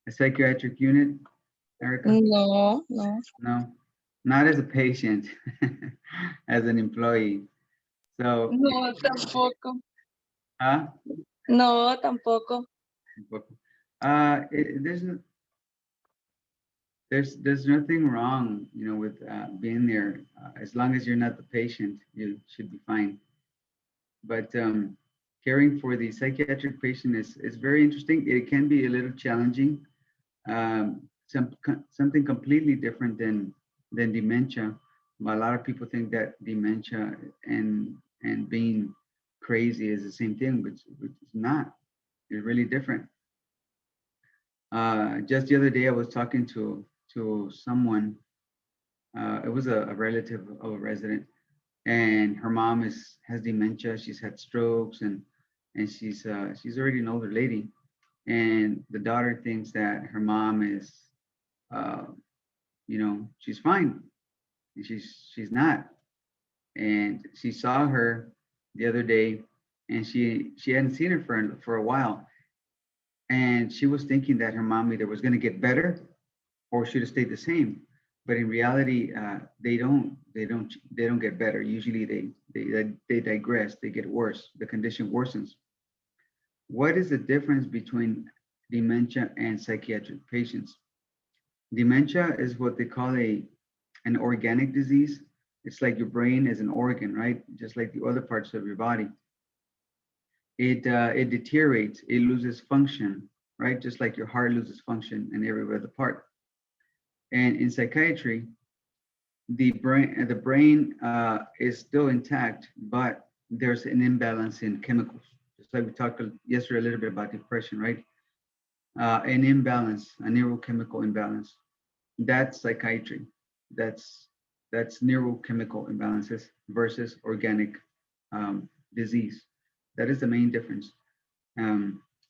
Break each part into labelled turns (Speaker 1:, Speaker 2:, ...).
Speaker 1: a psychiatric unit, Erica?
Speaker 2: No, no.
Speaker 1: No, not as a patient, as an employee. So,
Speaker 2: No, tampoco.
Speaker 1: huh?
Speaker 2: No, tampoco.
Speaker 1: There's there's nothing wrong, with being there. As long as you're not the patient, you should be fine. But caring for the psychiatric patient is very interesting. It can be a little challenging. Something completely different than dementia. A lot of people think that dementia and being crazy is the same thing, which is not. It's really different. Just the other day, I was talking to someone. It was a relative of a resident, and her mom has dementia. She's had strokes, and she's already an older lady. And the daughter thinks that her mom is, uh, she's fine. And she's not. And she saw her the other day, and she hadn't seen her for a while, and she was thinking that her mom either was going to get better or should have stayed the same. But in reality, they don't get better. Usually, they digress. They get worse. The condition worsens. What is the difference between dementia and psychiatric patients? Dementia is what they call an organic disease. It's like your brain is an organ, right? Just like the other parts of your body. It deteriorates. It loses function, right? Just like your heart loses function in every other part. And in psychiatry, the brain is still intact, but there's an imbalance in chemicals. Just like we talked yesterday a little bit about depression, right? An imbalance, a neurochemical imbalance. That's psychiatry. That's that's neurochemical imbalances versus organic disease. That is the main difference.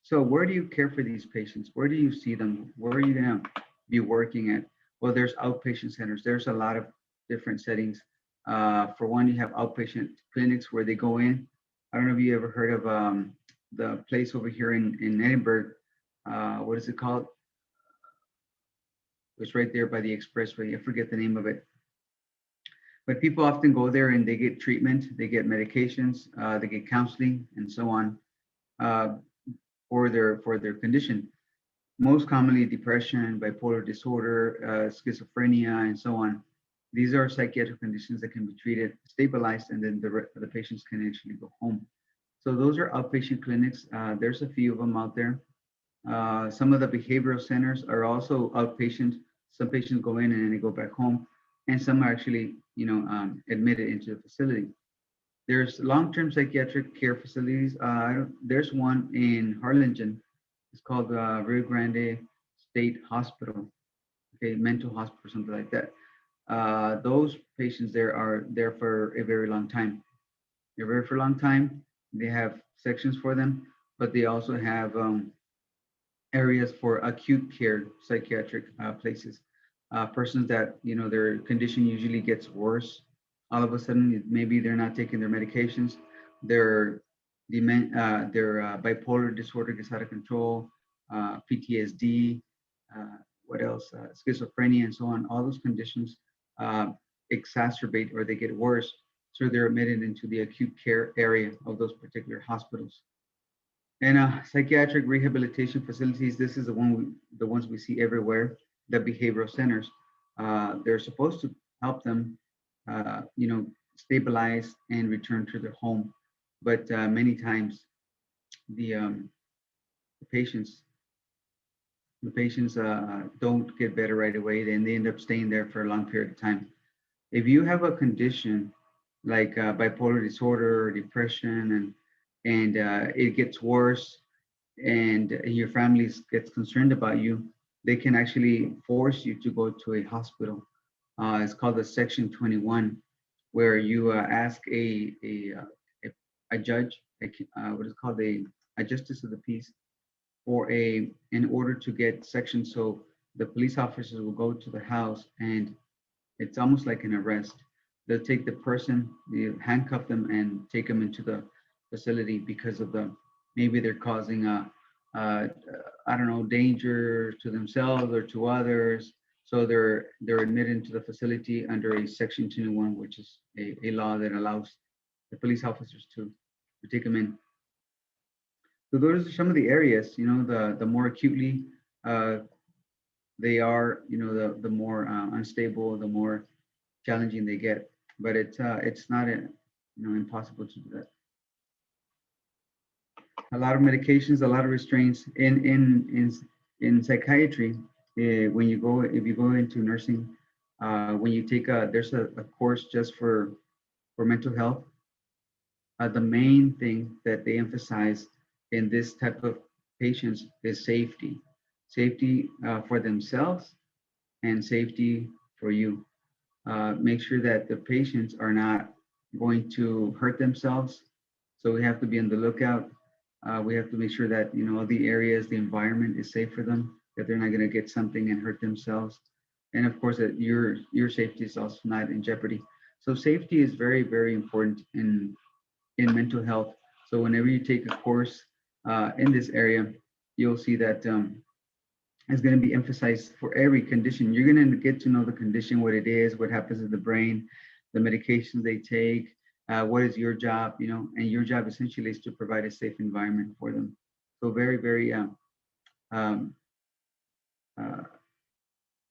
Speaker 1: So where do you care for these patients? Where do you see them? Where are you going to be working at? Well, there's outpatient centers. There's a lot of different settings. For one, you have outpatient clinics where they go in. I don't know if you ever heard of the place over here in Edinburgh. What is it called? It's right there by the expressway. I forget the name of it. But people often go there and they get treatment, they get medications, they get counseling, and so on uh, for their condition. Most commonly, depression, bipolar disorder, schizophrenia, and so on. These are psychiatric conditions that can be treated, stabilized, and then the patients can actually go home. So those are outpatient clinics. There's a few of them out there. Some of the behavioral centers are also outpatient. Some patients go in and then they go back home, and some are actually, admitted into the facility. There's long-term psychiatric care facilities. There's one in Harlingen. It's called Rio Grande State Hospital, okay, mental hospital, something like that. Those patients there are there for a very long time. They're there for a long time. They have sections for them, but they also have areas for acute care psychiatric places. Persons that their condition usually gets worse. All of a sudden, maybe they're not taking their medications. Their bipolar disorder gets out of control. PTSD, what else? Schizophrenia, and so on. All those conditions uh, exacerbate or they get worse, so they're admitted into the acute care area of those particular hospitals. And psychiatric rehabilitation facilities, this is the ones we see everywhere, the behavioral centers. They're supposed to help them, stabilize and return to their home. But many times the, um, the patients, the patients don't get better right away, then they end up staying there for a long period of time. If you have a condition like bipolar disorder or depression, and it gets worse, and your family gets concerned about you, they can actually force you to go to a hospital. It's called a Section 21, where you ask a judge, what is called a justice of the peace, for in order to get section. So the police officers will go to the house, and it's almost like an arrest. They'll take the person, they handcuff them, and take them into the facility because of maybe they're causing uh, I don't know, danger to themselves or to others. So they're admitted into the facility under a Section 201, which is a law that allows the police officers to take them in. So those are some of the areas, the more acutely uh, they are, the more unstable, the more challenging they get. But it's not impossible to do that. A lot of medications, a lot of restraints in psychiatry. When you go, if you go into nursing, when you take there's a course just for mental health. The main thing that they emphasize in this type of patients is safety, safety for themselves and safety for you. Make sure that the patients are not going to hurt themselves. So we have to be on the lookout. We have to make sure that all the areas, the environment is safe for them, that they're not going to get something and hurt themselves, and of course that your safety is also not in jeopardy. So safety is very, very important in mental health. So whenever you take a course in this area, you'll see that is going to be emphasized for every condition. You're going to get to know the condition, what it is, what happens to the brain, the medications they take, what is your job, and your job essentially is to provide a safe environment for them. So very, very, um, uh,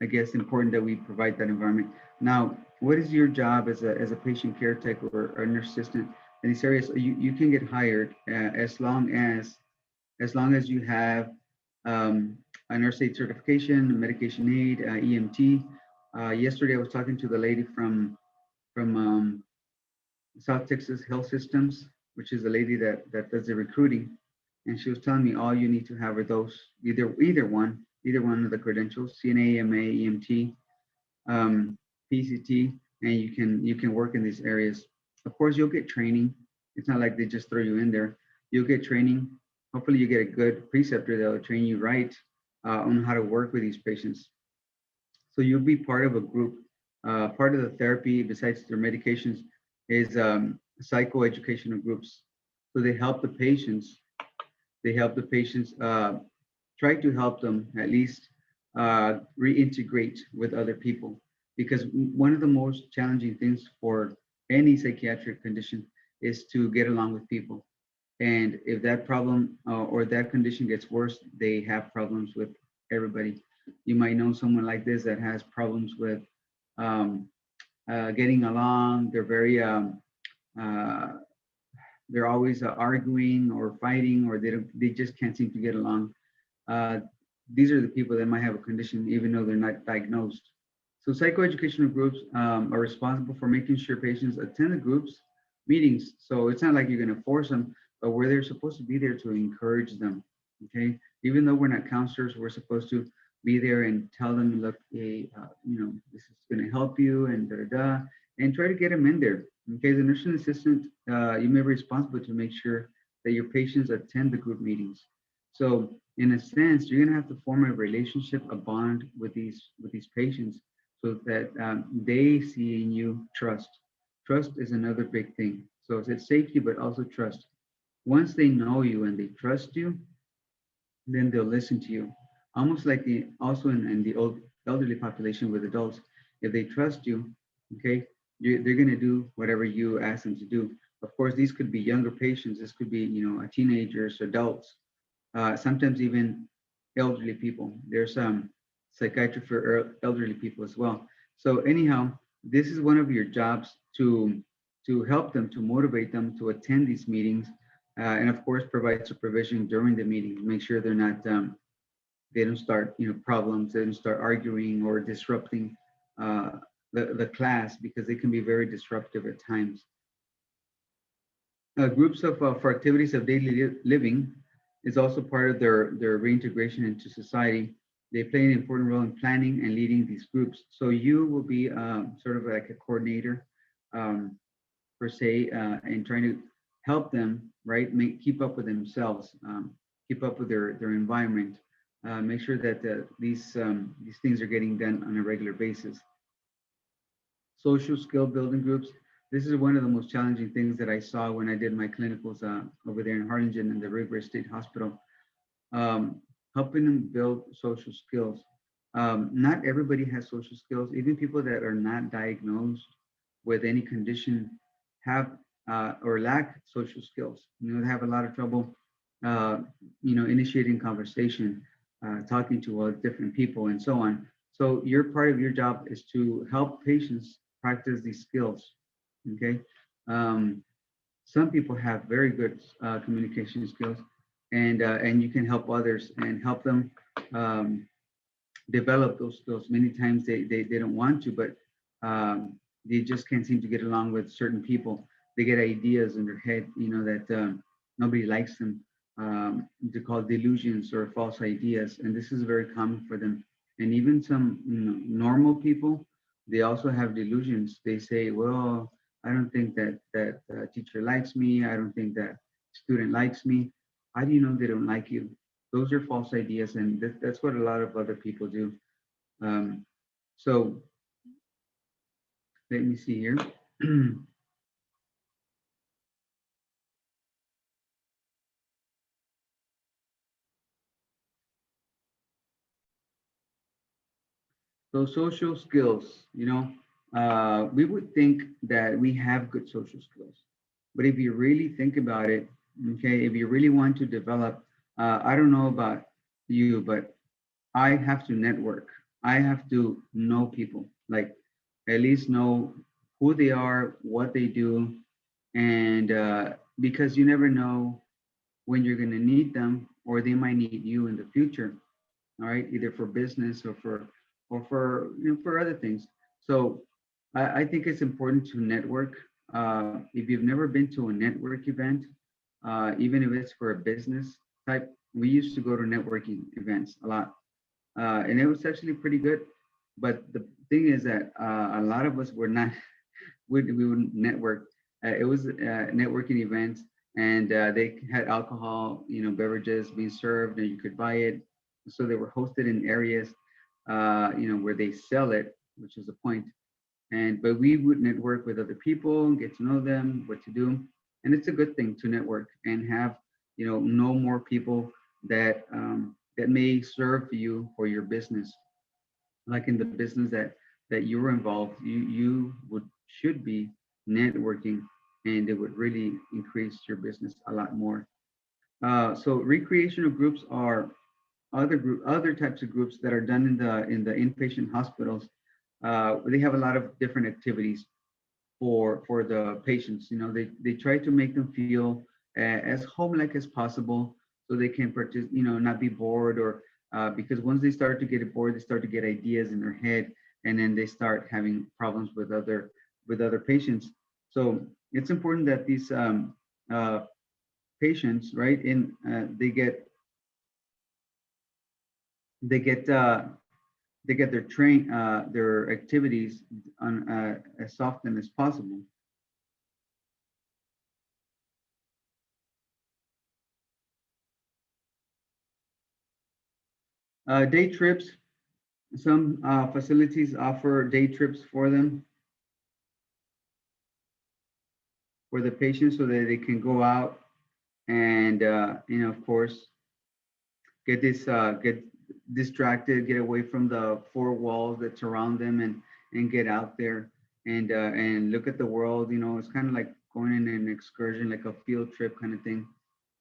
Speaker 1: I guess, important that we provide that environment. Now, what is your job as a patient care tech or nurse assistant in these areas? You can get hired as long as you have a nurse aid certification, medication aid, EMT. Yesterday, I was talking to the lady from South Texas Health Systems, which is the lady that does the recruiting, and she was telling me all you need to have are those either one of the credentials: CNA, EMA, EMT, PCT, and you can work in these areas. Of course, you'll get training. It's not like they just throw you in there. You'll get training. Hopefully, you get a good preceptor that will train you right on how to work with these patients. So you'll be part of a group. Part of the therapy, besides their medications, is psychoeducational groups. So they help the patients. They help the patients. Try to help them at least reintegrate with other people, because one of the most challenging things for any psychiatric condition is to get along with people. And if that problem or that condition gets worse, they have problems with everybody. You might know someone like this that has problems with um, getting along. Uh, they're always arguing or fighting, or they just can't seem to get along. uh, these are the people that might have a condition even though they're not diagnosed. So psychoeducational groups are responsible for making sure patients attend the groups meetings. So it's not like you're going to force them, but where they're supposed to be there to encourage them. Okay, even though we're not counselors, we're supposed to be there and tell them, look, hey, this is going to help you, and da da da, and try to get them in there. Okay, as a nursing assistant, you may be responsible to make sure that your patients attend the group meetings. So in a sense, you're going to have to form a relationship, a bond with these patients, so that they see in you trust. Trust is another big thing. So it's safety, but also trust. Once they know you and they trust you, then they'll listen to you. Almost like also in the old elderly population with adults, if they trust you, okay, they're going to do whatever you ask them to do. Of course, these could be younger patients. This could be, teenagers, adults, sometimes even elderly people. There's psychiatry for elderly people as well. So anyhow, this is one of your jobs to help them, to motivate them to attend these meetings, and of course provide supervision during the meeting. Make sure they don't start problems, they don't start arguing or disrupting uh, the class, because they can be very disruptive at times. Groups for activities of daily living is also part of their reintegration into society. They play an important role in planning and leading these groups. So you will be sort of like a coordinator, um, per se, and trying to help them, right, keep up with themselves, keep up with their environment, make sure that these things are getting done on a regular basis. Social skill building groups. This is one of the most challenging things that I saw when I did my clinicals over there in Harlingen in the River State Hospital. um, helping them build social skills. Not everybody has social skills. Even people that are not diagnosed with any condition have or lack social skills. They have a lot of trouble, uh, initiating conversation, talking to different people, and so on. So your part of your job is to help patients practice these skills. Okay. Um, some people have very good communication skills, and you can help others and help them um, develop those skills. Many times they don't want to, but they just can't seem to get along with certain people. They get ideas in their head, that nobody likes them. They're called delusions or false ideas, and this is very common for them. And even some normal people, they also have delusions. They say, "Well, I don't think that teacher likes me. I don't think that student likes me." How do you know they don't like you? Those are false ideas, and that's what a lot of other people do. Um, so let me see here. So social skills, we would think that we have good social skills, but if you really think about it, okay, if you really want to develop, I don't know about you, but I have to network. I have to know people, like at least know who they are, what they do, and because you never know when you're going to need them, or they might need you in the future. All right, either for business or for other things. So I think it's important to network. If you've never been to a network event, even if it's for a business type, we used to go to networking events a lot, and it was actually pretty good. But the thing is that a lot of us were not we would network. It was networking events, and they had alcohol, beverages being served, and you could buy it. So they were hosted in areas, where they sell it, which is the point. And but we would network with other people, get to know them, what to do, and it's a good thing to network and have, know more people that may serve you for your business, like in the business that you were involved, you would should be networking, and it would really increase your business a lot more. So recreational groups are other types of groups that are done in the inpatient hospitals. They have a lot of different activities for the patients. They try to make them feel as home-like as possible, so they can participate, not be bored, or because once they start to get bored, they start to get ideas in their head, and then they start having problems with other patients. So it's important that these uh, patients, right, in they get they get their activities on as often as possible. Day trips. Some facilities offer day trips for the patients, so that they can go out and, of course, get distracted, get away from the four walls that surround them, and get out there and look at the world. It's kind of like going in an excursion, like a field trip kind of thing.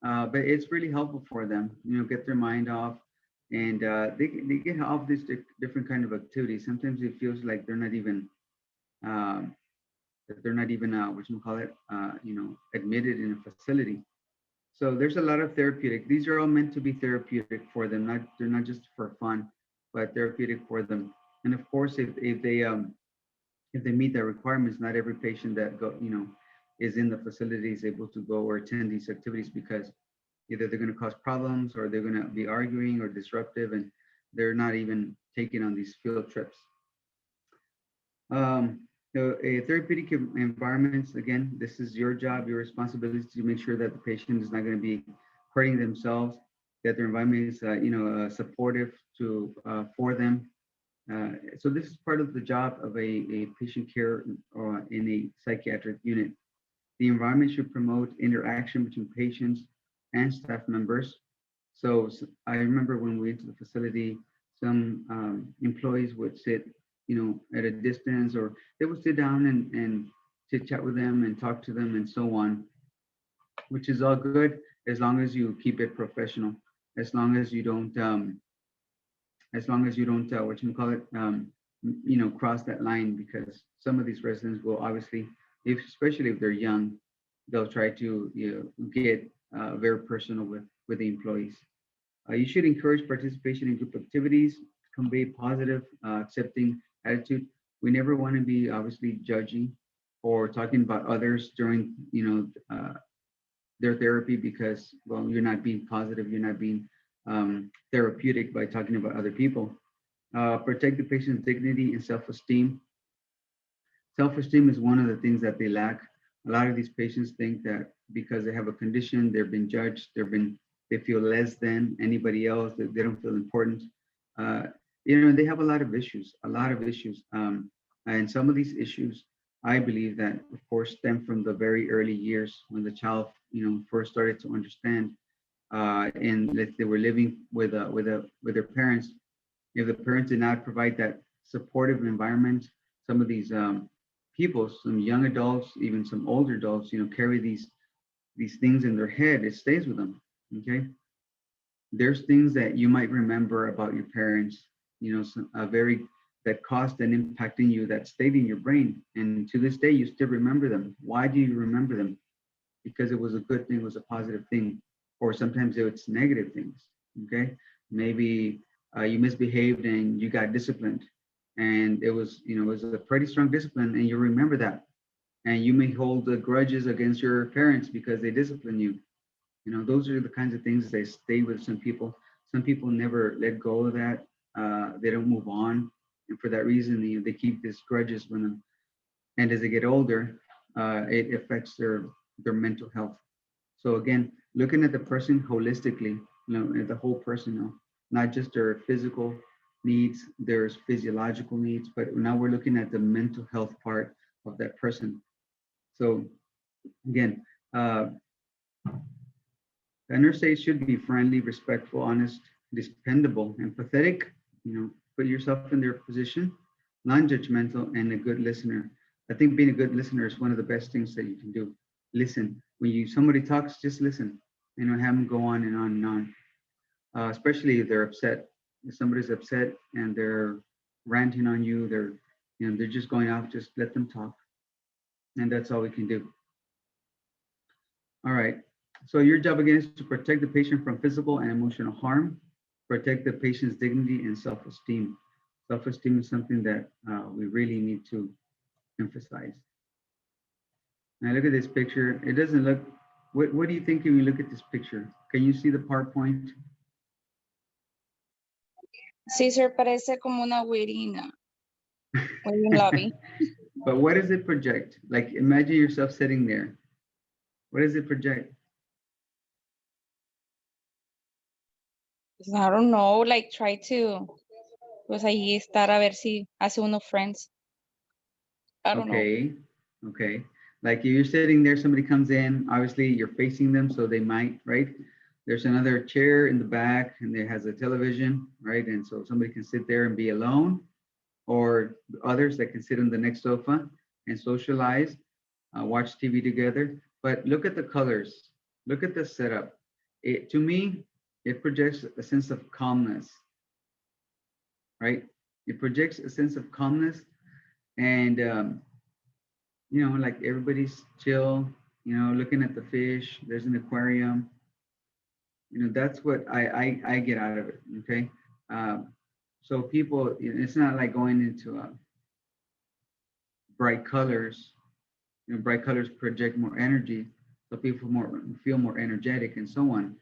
Speaker 1: But it's really helpful for them, get their mind off, and they get off these different kind of activities. Sometimes it feels like um, they're not even what you call it, admitted in a facility. So there's a lot of therapeutic. These are all meant to be therapeutic for them. Not They're not just for fun, but therapeutic for them. And of course, if they meet the requirements, not every patient that is in the facility is able to go or attend these activities, because either they're going to cause problems, or they're going to be arguing or disruptive, and they're not even taking on these field trips. Therapeutic environments, again, this is your job, your responsibility to make sure that the patient is not going to be hurting themselves, that their environment is, supportive for them. So this is part of the job of a patient care or in a psychiatric unit. The environment should promote interaction between patients and staff members. So I remember when we went to the facility, some employees would sit, at a distance, or they would sit down and chit chat with them and talk to them and so on, which is all good as long as you keep it professional, as long as you don't, what you call it, cross that line, because some of these residents will obviously, especially if they're young, they'll try to get very personal with the employees. You should encourage participation in group activities, convey positive, accepting attitude. We never want to be obviously judging or talking about others during, their therapy, because, well, you're not being positive, you're not being therapeutic by talking about other people. Protect the patient's dignity and self-esteem. Self-esteem is one of the things that they lack. A lot of these patients think that because they have a condition, they've been judged, they feel less than anybody else, that they don't feel important. Uh, they have a lot of issues, and some of these issues, I believe that, of course, stem from the very early years when the child, first started to understand, and that they were living with their parents. If the parents did not provide that supportive environment, some of these people, some young adults, even some older adults, carry these things in their head. It stays with them. Okay, there's things that you might remember about your parents, a very that caused an impact in you, that stayed in your brain, and to this day you still remember them. Why do you remember them? Because it was a good thing, it was a positive thing, or sometimes it's negative things. Okay, maybe you misbehaved and you got disciplined, and it was a pretty strong discipline, and you remember that, and you may hold the grudges against your parents because they discipline you. Those are the kinds of things that stay with some people. Some people never let go of that. They don't move on, and for that reason, they keep these grudges with them. And as they get older, it affects their mental health. So again, looking at the person holistically, at the whole person, not just their physical needs, there's physiological needs, but now we're looking at the mental health part of that person. So again, the nurse should be friendly, respectful, honest, dependable, empathetic. Put yourself in their position, non-judgmental, and a good listener. I think being a good listener is one of the best things that you can do. Listen. When somebody talks, just listen. Have them go on and on and on. Especially if they're upset. If somebody's upset and they're ranting on you, they're just going off. Just let them talk, and that's all we can do. All right. So your job again is to protect the patient from physical and emotional harm, protect the patient's dignity and self-esteem. Self-esteem is something that we really need to emphasize. Now look at this picture. It doesn't look, what do you think when you look at this picture? Can you see the PowerPoint?
Speaker 2: Sí, sir, parece como una güerina. Muy bien,
Speaker 1: But what does it project? Like, imagine yourself sitting there. What does it project?
Speaker 2: I don't know, like try to, pues ahí estar a ver si hace uno friends. I don't know.
Speaker 1: Okay. Like if you're sitting there, somebody comes in, obviously you're facing them, so they might, right? There's another chair in the back and it has a television, right? And so somebody can sit there and be alone, or others that can sit on the next sofa and socialize, watch TV together. But look at the colors, look at the setup. To me, it projects a sense of calmness, right? It projects a sense of calmness, and like everybody's chill, looking at the fish. There's an aquarium. That's what I get out of it. Okay, so people, it's not like going into bright colors. Bright colors project more energy, so people feel more energetic and so on.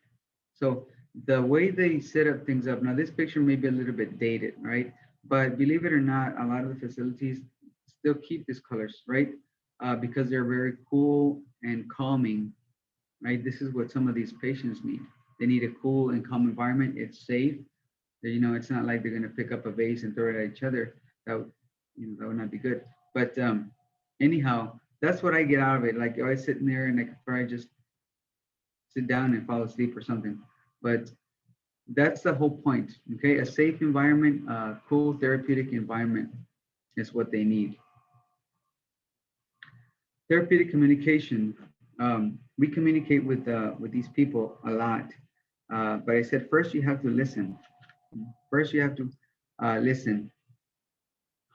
Speaker 1: So the way they set up things up now, this picture may be a little bit dated, right? But believe it or not, a lot of the facilities still keep these colors, right? Because they're very cool and calming, right? This is what some of these patients need. They need a cool and calm environment. It's safe. It's not like they're going to pick up a vase and throw it at each other. That would not be good. But anyhow, that's what I get out of it. Like I was sitting there and I could probably just sit down and fall asleep or something. But That's the whole point. Okay, a safe environment, cool therapeutic environment is what they need. Therapeutic communication. We communicate with these people a lot, but I said first you have to listen. First you have to listen.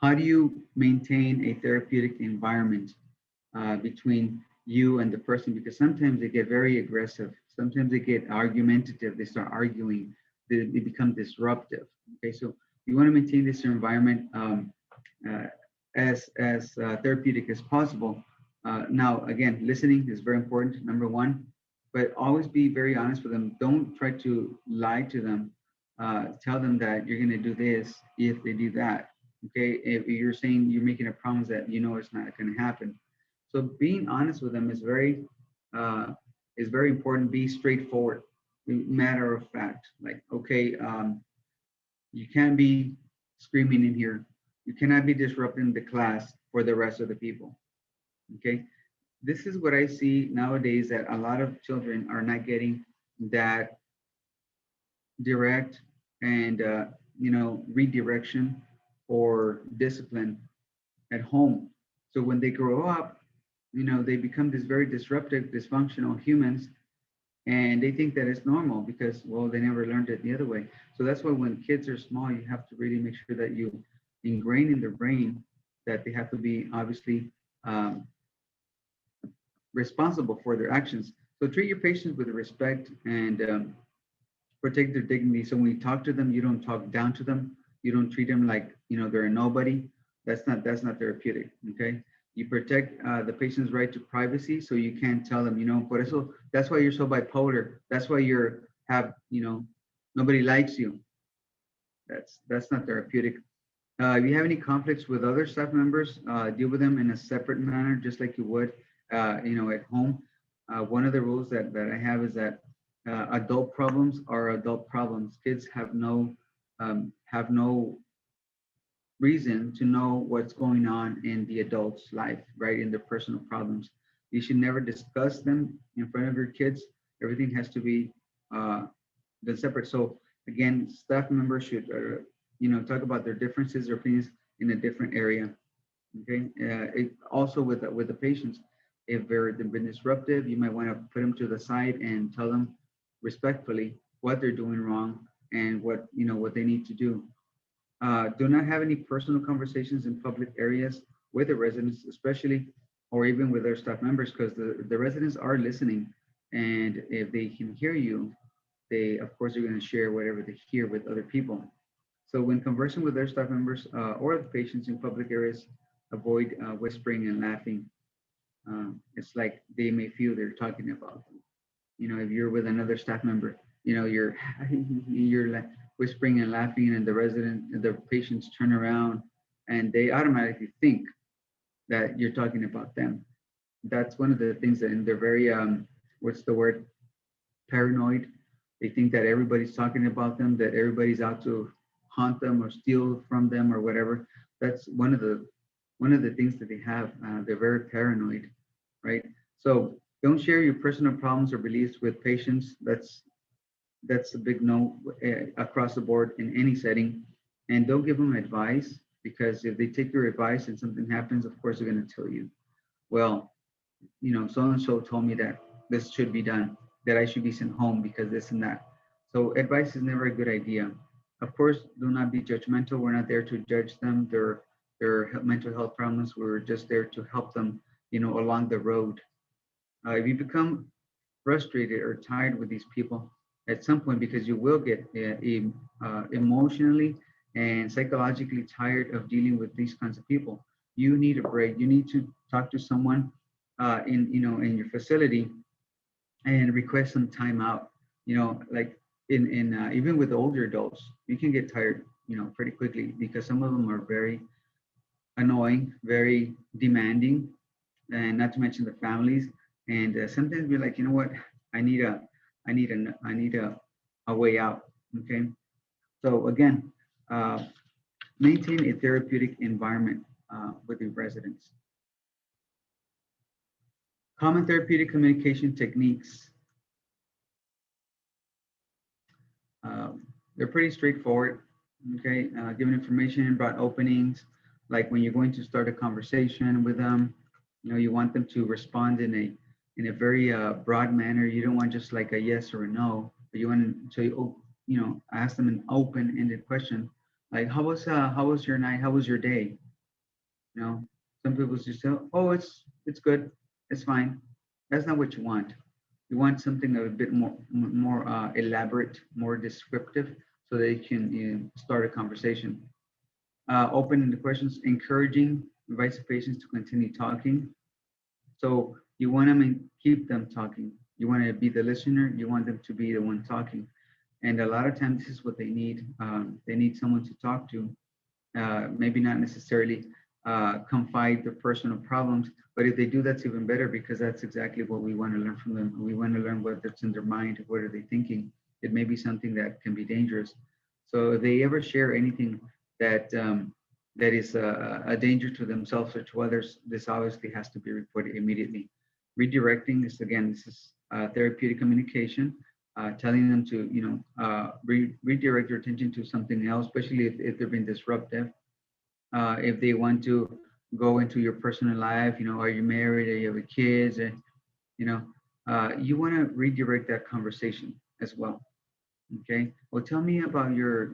Speaker 1: How do you maintain a therapeutic environment between you and the person? Because sometimes they get very aggressive. Sometimes they get argumentative. They start arguing. They become disruptive. Okay, so you want to maintain this environment uh, as therapeutic as possible. Now, again, listening is very important. Number one, but always be very honest with them. Don't try to lie to them. Tell them that you're going to do this if they do that. Okay, if you're saying you're making a promise that you know it's not going to happen, so being honest with them uh, is very important. Be straightforward, matter of fact. Like, okay, you can't be screaming in here. You cannot be disrupting the class for the rest of the people. Okay, this is what I see nowadays, that a lot of children are not getting that direct and redirection or discipline at home. So when they grow up, they become this very disruptive, dysfunctional humans, and they think that it's normal because, well, they never learned it the other way. So that's why when kids are small, you have to really make sure that you ingrain in their brain that they have to be obviously um, responsible for their actions. So treat your patients with respect and protect their dignity. So when you talk to them, you don't talk down to them. You don't treat them like they're a nobody. That's not therapeutic. Okay. You protect the patient's right to privacy, so you can't tell them, por eso, that's why you're so bipolar. That's why you're have nobody likes you. That's not therapeutic. If you have any conflicts with other staff members, deal with them in a separate manner, just like you would, at home. One of the rules that I have is that adult problems are adult problems. Kids have no reason to know what's going on in the adult's life, right? In their personal problems. You should never discuss them in front of your kids. Everything has to be uh, done separate. So again, staff members should, talk about their differences or opinions in a different area. Okay. Also with the patients, if they've been disruptive, you might want to put them to the side and tell them respectfully what they're doing wrong and what they need to do. Do not have any personal conversations in public areas with the residents, especially or even with their staff members, because the residents are listening. And if they can hear you, they, of course, are going to share whatever they hear with other people. So when conversing with their staff members or the patients in public areas, avoid whispering and laughing. It's like they may feel they're talking about them. If you're with another staff member, you're like whispering and laughing, and the patients turn around, and they automatically think that you're talking about them. That's one of the things that, and they're very what's the word? Paranoid. They think that everybody's talking about them, that everybody's out to haunt them or steal from them or whatever. That's one of the things that they have. They're very paranoid, right? So don't share your personal problems or beliefs with patients. That's a big no across the board in any setting. And don't give them advice, because if they take your advice and something happens, of course they're going to tell you, well, so and so told me that this should be done, that I should be sent home because this and that. So advice is never a good idea. Of course, do not be judgmental. We're not there to judge them. Their mental health problems. We're just there to help them, along the road. If you become frustrated or tired with these people at some point, because you will get emotionally and psychologically tired of dealing with these kinds of people, you need a break. You need to talk to someone in your facility and request some time out. Like in even with older adults, you can get tired, pretty quickly, because some of them are very annoying, very demanding, and not to mention the families. And sometimes we're like, you know what, I need a way out. Okay, so again, uh, maintain a therapeutic environment with your residents. Common therapeutic communication techniques. They're pretty straightforward. Okay, giving information about openings, like when you're going to start a conversation with them, you want them to respond in a very broad manner. You don't want just like a yes or a no, but you want to ask them an open-ended question, like how was your night? How was your day? You know, some people just say, oh, it's good, it's fine. That's not what you want. You want something a bit more elaborate, more descriptive, so that you can start a conversation. Opening the questions, encouraging, invites the patients to continue talking. So you want to keep them talking. You want to be the listener. You want them to be the one talking. And a lot of times, this is what they need. They need someone to talk to, maybe not necessarily confide their personal problems, but if they do, that's even better, because that's exactly what we want to learn from them. We want to learn what's in their mind, what are they thinking. It may be something that can be dangerous. So if they ever share anything that is a danger to themselves or to others, this obviously has to be reported immediately. Redirecting is, again, this is therapeutic communication, telling them to redirect their attention to something else, especially if they're being disruptive. If they want to go into your personal life, are you married? Are you have kids? You know, you want to redirect that conversation as well. Okay. Well, tell me about your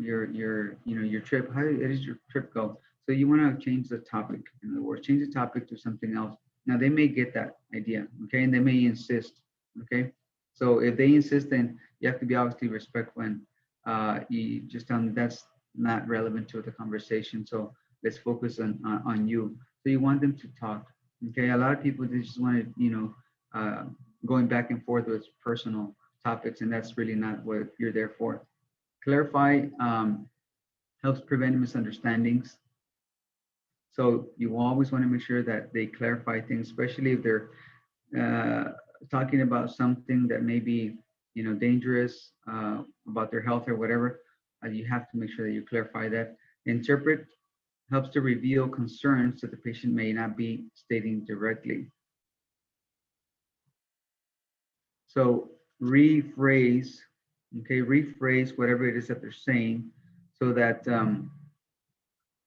Speaker 1: trip. How does your trip go? So you want to change the topic. In other words, change the topic to something else. Now they may get that idea, okay, and they may insist. Okay. So if they insist, then you have to be obviously respectful, and you just tell them that's not relevant to the conversation. So let's focus on you. So you want them to talk. Okay. A lot of people, they just want to going back and forth with personal topics, and that's really not what you're there for. Clarify helps prevent misunderstandings. So you always want to make sure that they clarify things, especially if they're uh, talking about something that may be, dangerous about their health or whatever. You have to make sure that you clarify that. Interpret helps to reveal concerns that the patient may not be stating directly. So rephrase, okay, rephrase whatever it is that they're saying, so that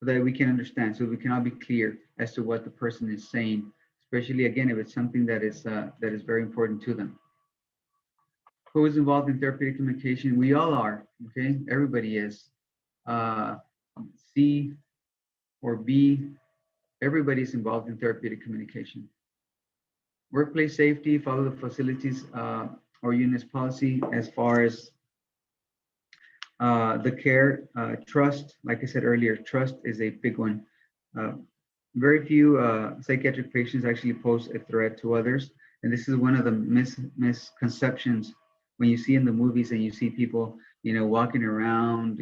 Speaker 1: we can understand, so we can all be clear as to what the person is saying, especially again if it's something that is very important to them. Who is involved in therapeutic communication? We all are, okay? Everybody is. Uh, C or B, everybody's involved in therapeutic communication. Workplace safety, follow the facilities or units policy as far as the care. Trust, like I said earlier, trust is a big one. Uh, very few psychiatric patients actually pose a threat to others. And this is one of the misconceptions when you see in the movies and you see people, walking around,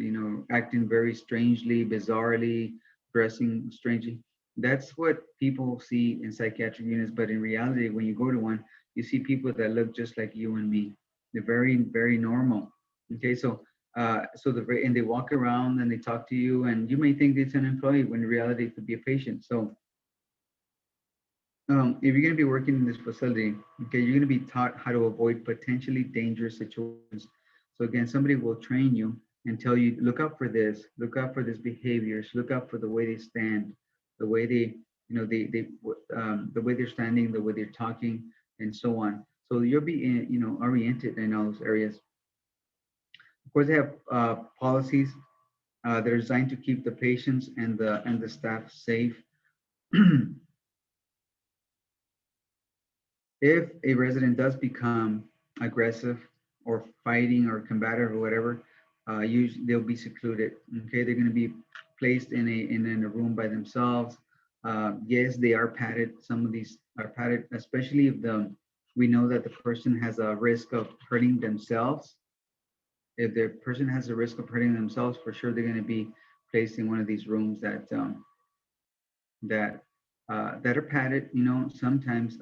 Speaker 1: acting very strangely, bizarrely, dressing strangely. That's what people see in psychiatric units. But in reality, when you go to one, you see people that look just like you and me. They're very, very normal. Okay, and they walk around and they talk to you, and you may think it's an employee when in reality it could be a patient. So if you're going to be working in this facility, okay, you're going to be taught how to avoid potentially dangerous situations. So again, somebody will train you and tell you, look out for this behaviors, look out for the way they stand, the way the way they're standing, the way they're talking, and so on. So you'll be oriented in all those areas. Of course, they have policies that are designed to keep the patients and the staff safe. If a resident does become aggressive or fighting or combative or whatever, they'll be secluded. Okay, they're going to be placed in a room by themselves. Yes, they are padded. Some of these are padded, especially if we know that the person has a risk of hurting themselves. If the person has a risk of hurting themselves, for sure they're going to be placed in one of these rooms that are padded. Sometimes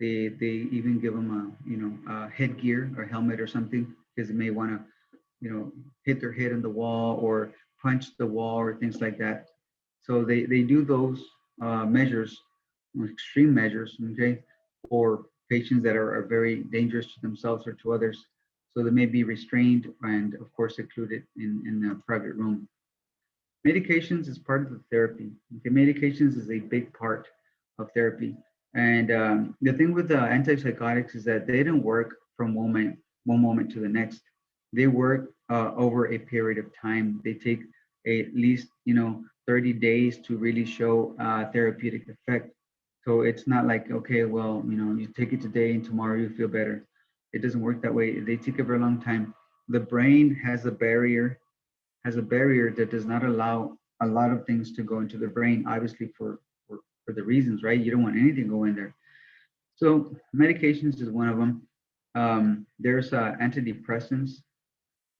Speaker 1: they even give them a headgear or helmet or something, because they may want to hit their head on the wall or punch the wall or things like that. So they do those measures, extreme measures, okay, for patients that are very dangerous to themselves or to others. So they may be restrained and of course secluded in a private room. Medications is part of the therapy. Okay, medications is a big part of therapy. And the thing with the antipsychotics is that they don't work from one moment to the next. They work over a period of time. They take at least 30 days to really show therapeutic effect. So it's not like, okay, well, you take it today and tomorrow you feel better. It doesn't work that way. They take a very long time. The brain has a barrier that does not allow a lot of things to go into the brain, obviously for the reasons, right? You don't want anything to go in there. So medications is one of them. There's antidepressants.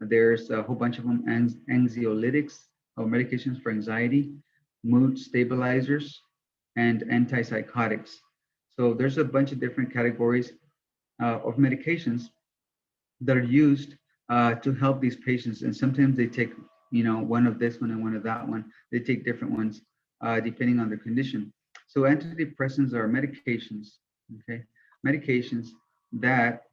Speaker 1: There's a whole bunch of them, anxiolytics or medications for anxiety, mood stabilizers, and antipsychotics. So there's a bunch of different categories of medications that are used to help these patients. And sometimes they take, one of this one and one of that one. They take different ones depending on their condition. So antidepressants are medications, okay? Medications that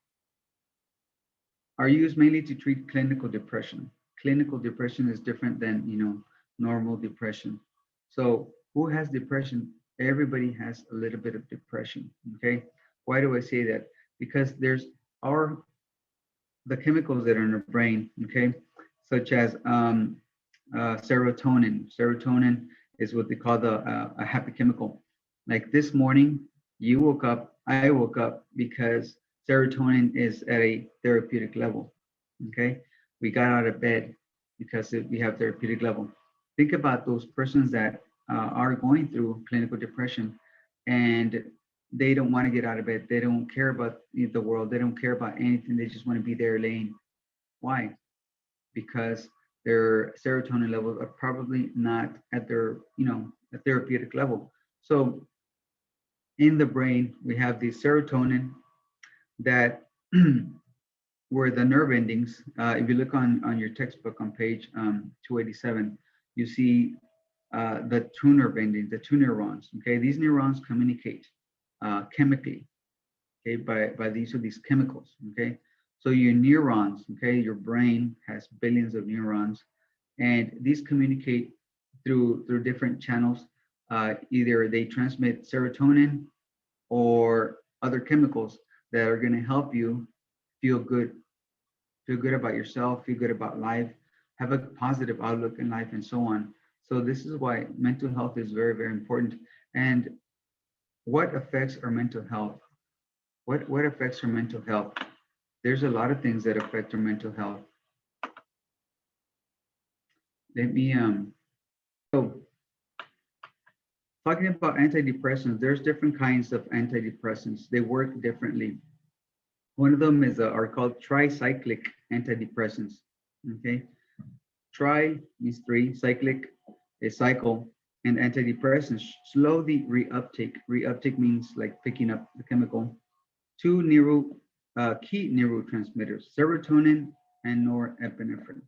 Speaker 1: are used mainly to treat clinical depression. Clinical depression is different than, normal depression. So who has depression? Everybody has a little bit of depression, okay? Why do I say that? Because there's the chemicals that are in the brain, okay, such as serotonin. Serotonin is what they call a happy chemical. Like this morning, you woke up, I woke up because serotonin is at a therapeutic level, okay? We got out of bed because we have therapeutic level. Think about those persons that are going through clinical depression and they don't want to get out of bed. They don't care about the world. They don't care about anything. They just want to be there laying. Why? Because their serotonin levels are probably not at their, a therapeutic level. So in the brain, we have the serotonin that where the nerve endings, if you look on your textbook on page 287, you see the two nerve endings, the two neurons, okay? These neurons communicate chemically, okay, by these chemicals, okay? So your neurons, okay, your brain has billions of neurons, and these communicate through different channels. Either they transmit serotonin or other chemicals that are going to help you feel good about yourself, feel good about life, have a positive outlook in life, and so on. So this is why mental health is very, very important. And what affects our mental health? What affects our mental health? There's a lot of things that affect our mental health. Let me so talking about antidepressants, there's different kinds of antidepressants. They work differently. One of them is are called tricyclic antidepressants. Okay, tri means three, cyclic is cycle, and antidepressants slow the reuptake. Reuptake means like picking up the chemical. Two key neurotransmitters, serotonin and norepinephrine.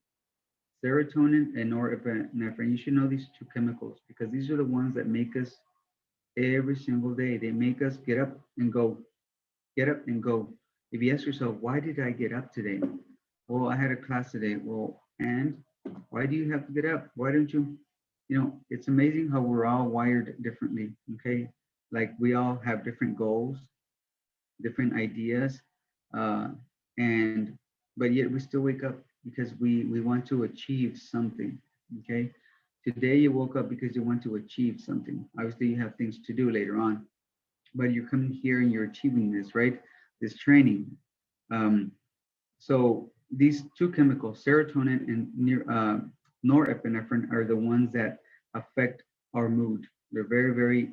Speaker 1: Serotonin and norepinephrine. You should know these two chemicals because these are the ones that make us every single day. They make us get up and go, get up and go. If you ask yourself, why did I get up today? Well, I had a class today. Well, and why do you have to get up? Why don't you? It's amazing how we're all wired differently. Okay. Like we all have different goals, different ideas, uh, and but yet we still wake up because we want to achieve something. Okay. Today you woke up because you want to achieve something. Obviously, you have things to do later on, but you're coming here and you're achieving this, right? This training. So these two chemicals, serotonin and norepinephrine, are the ones that affect our mood. They're very, very,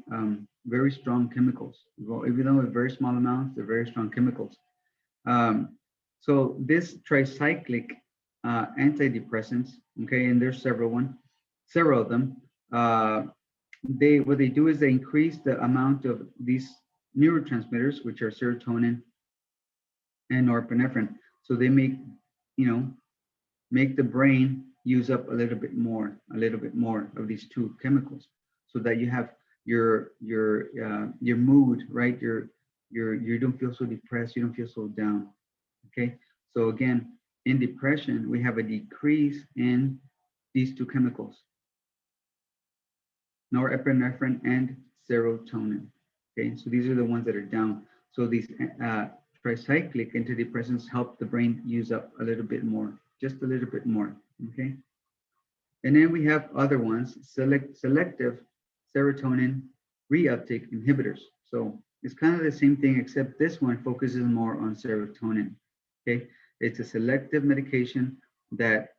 Speaker 1: very strong chemicals. Well, even though in very small amounts, they're very strong chemicals. So this tricyclic antidepressants, okay, and there's several of them. What they do is they increase the amount of these neurotransmitters, which are serotonin and norepinephrine. So they make the brain use up a little bit more of these two chemicals, so that you have your mood, right? You don't feel so depressed, you don't feel so down. Okay, So again, in depression, we have a decrease in these two chemicals, norepinephrine and serotonin. Okay, so these are the ones that are down. So these tricyclic antidepressants help the brain use up a little bit more, just a little bit more. Okay, and then we have other ones, selective serotonin reuptake inhibitors. So it's kind of the same thing, except this one focuses more on serotonin. Okay, it's a selective medication that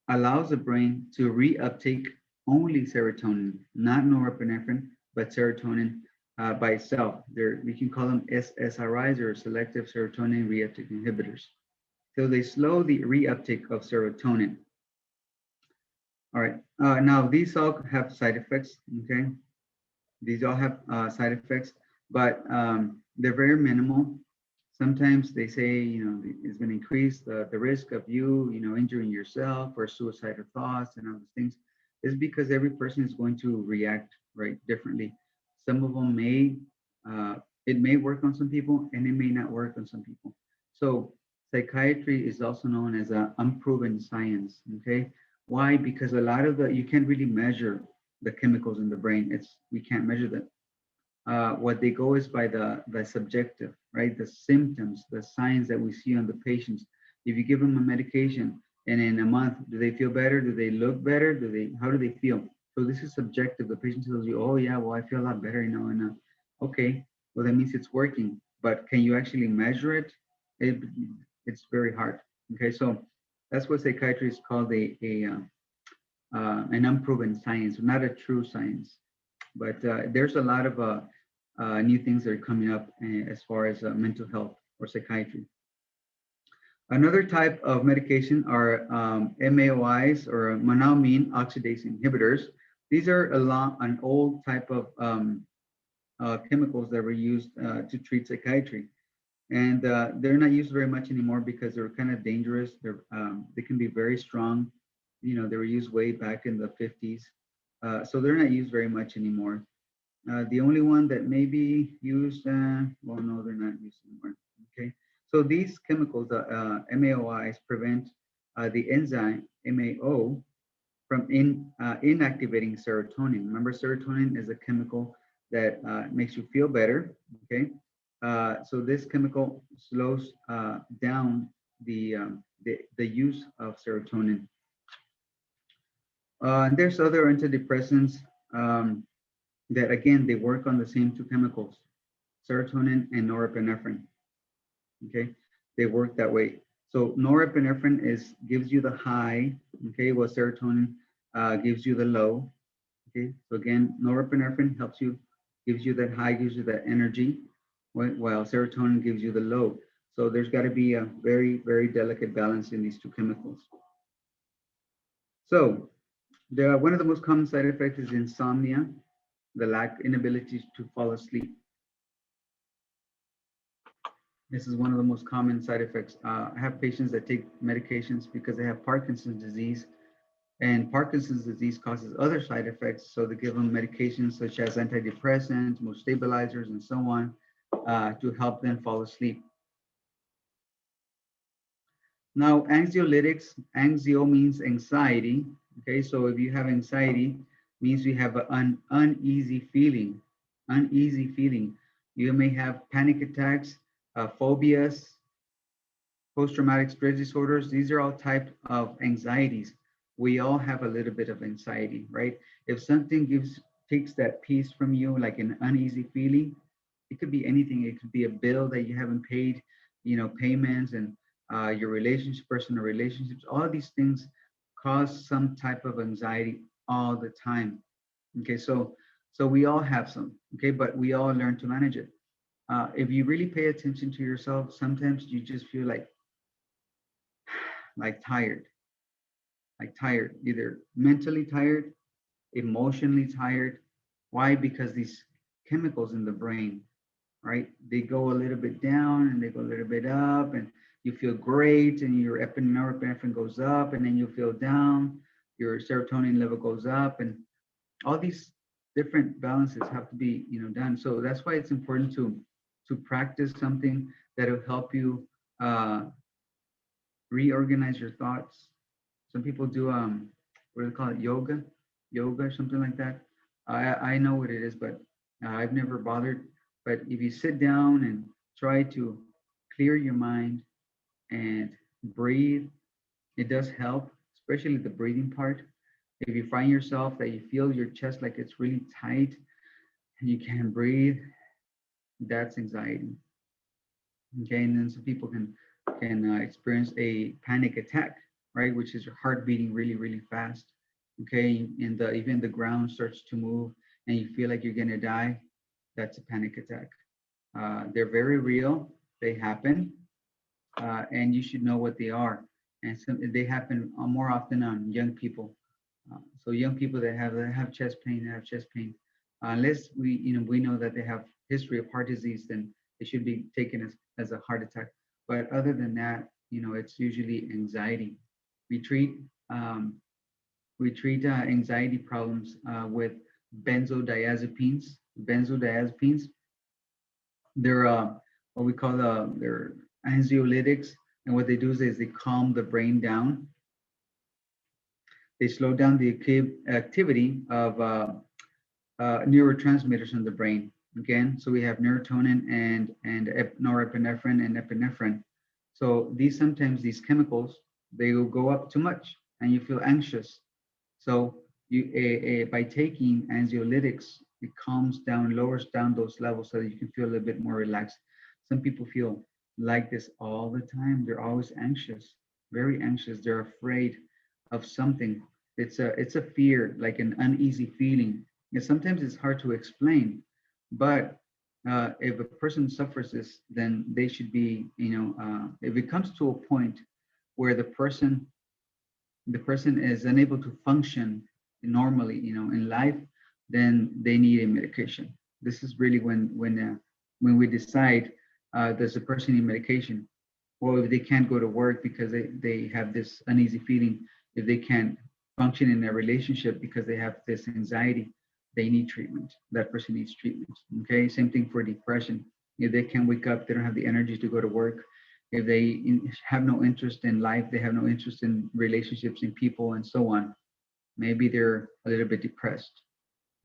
Speaker 1: allows the brain to reuptake only serotonin, not norepinephrine, but serotonin by itself. We can call them SSRIs, or selective serotonin reuptake inhibitors. So they slow the reuptake of serotonin. All right, now these all have side effects, okay? These all have side effects, but they're very minimal. Sometimes they say, it's going to increase the risk of you, injuring yourself or suicidal thoughts and all those things. Is because every person is going to react right differently. Some of them it may work on some people and it may not work on some people. So psychiatry is also known as an unproven science, okay? Why? Because a lot of you can't really measure the chemicals in the brain. We can't measure them. What they go is by the subjective, right? The symptoms, the signs that we see on the patients. If you give them a medication and in a month, do they feel better? Do they look better? How do they feel? So this is subjective. The patient tells you, oh yeah, well, I feel a lot better, and okay, well, that means it's working. But can you actually measure it? It's very hard. Okay, so that's what psychiatry is called, an unproven science, not a true science. But there's a lot of new things that are coming up as far as mental health or psychiatry. Another type of medication are MAOIs, or monoamine oxidase inhibitors. These are an old type of chemicals that were used to treat psychiatry. And they're not used very much anymore because they're kind of dangerous. They can be very strong. They were used way back in the 50s. So they're not used very much anymore. The only one that may be used, well, no, they're not used anymore. Okay, so these chemicals, MAOIs, prevent the enzyme MAO from inactivating serotonin. Remember, serotonin is a chemical that makes you feel better. Okay, so this chemical slows down the use of serotonin. And there's other antidepressants. That again, they work on the same two chemicals, serotonin and norepinephrine. Okay, they work that way. So norepinephrine gives you the high, okay, while serotonin gives you the low. Okay, so again, norepinephrine gives you that high, gives you that energy, while serotonin gives you the low. So there's got to be a very, very delicate balance in these two chemicals. So one of the most common side effects is insomnia, the inability to fall asleep. This is one of the most common side effects. I have patients that take medications because they have Parkinson's disease, and Parkinson's disease causes other side effects. So they give them medications such as antidepressants, mood stabilizers, and so on to help them fall asleep. Now, anxiolytics, anxio means anxiety. Okay, so if you have anxiety, means you have an uneasy feeling. You may have panic attacks, phobias, post-traumatic stress disorders. These are all types of anxieties. We all have a little bit of anxiety, right? If something takes that peace from you, like an uneasy feeling, it could be anything. It could be a bill that you haven't paid, payments, and your relationship, personal relationships. All of these things cause some type of anxiety all the time. Okay, so we all have some. Okay, but we all learn to manage it. If you really pay attention to yourself, sometimes you just feel like tired, either mentally tired, emotionally tired. Why? Because these chemicals in the brain, right? They go a little bit down and they go a little bit up, and you feel great, and your norepinephrine goes up, and then you feel down. Your serotonin level goes up, and all these different balances have to be, done. So that's why it's important to practice something that will help you reorganize your thoughts. Some people do what do they call it, yoga or something like that. I know what it is, but I've never bothered. But if you sit down and try to clear your mind and breathe, it does help, especially the breathing part. If you find yourself that you feel your chest like it's really tight and you can't breathe, that's anxiety. Okay, and then some people can experience a panic attack, right, which is your heart beating really really fast. Okay, and even the ground starts to move and you feel like you're gonna die. That's a panic attack. They're very real. They happen, and you should know what they are. And they happen more often on young people. So young people that have chest pain, that have chest pain, unless we know that they have history of heart disease, then it should be taken as a heart attack. But other than that, it's usually anxiety. We treat um, anxiety problems with benzodiazepines. Benzodiazepines, they're what we call they're anxiolytics, and what they do is they calm the brain down. They slow down the activity of neurotransmitters in the brain. Again, so we have serotonin and norepinephrine and epinephrine. So these chemicals, they will go up too much, and you feel anxious. So by taking anxiolytics, it calms down, lowers down those levels so that you can feel a little bit more relaxed. Some people feel like this all the time. They're always anxious, very anxious. They're afraid of something. It's a fear, like an uneasy feeling. And sometimes it's hard to explain, but if a person suffers this, then they should be, if it comes to a point where the person is unable to function normally, in life, then they need a medication. This is really when we decide, does the person need medication? Or if they can't go to work because they have this uneasy feeling, if they can't function in their relationship because they have this anxiety, they need treatment. That person needs treatment. Okay, same thing for depression. If they can't wake up, they don't have the energy to go to work. If they have no interest in life, they have no interest in relationships, in people, and so on. Maybe they're a little bit depressed.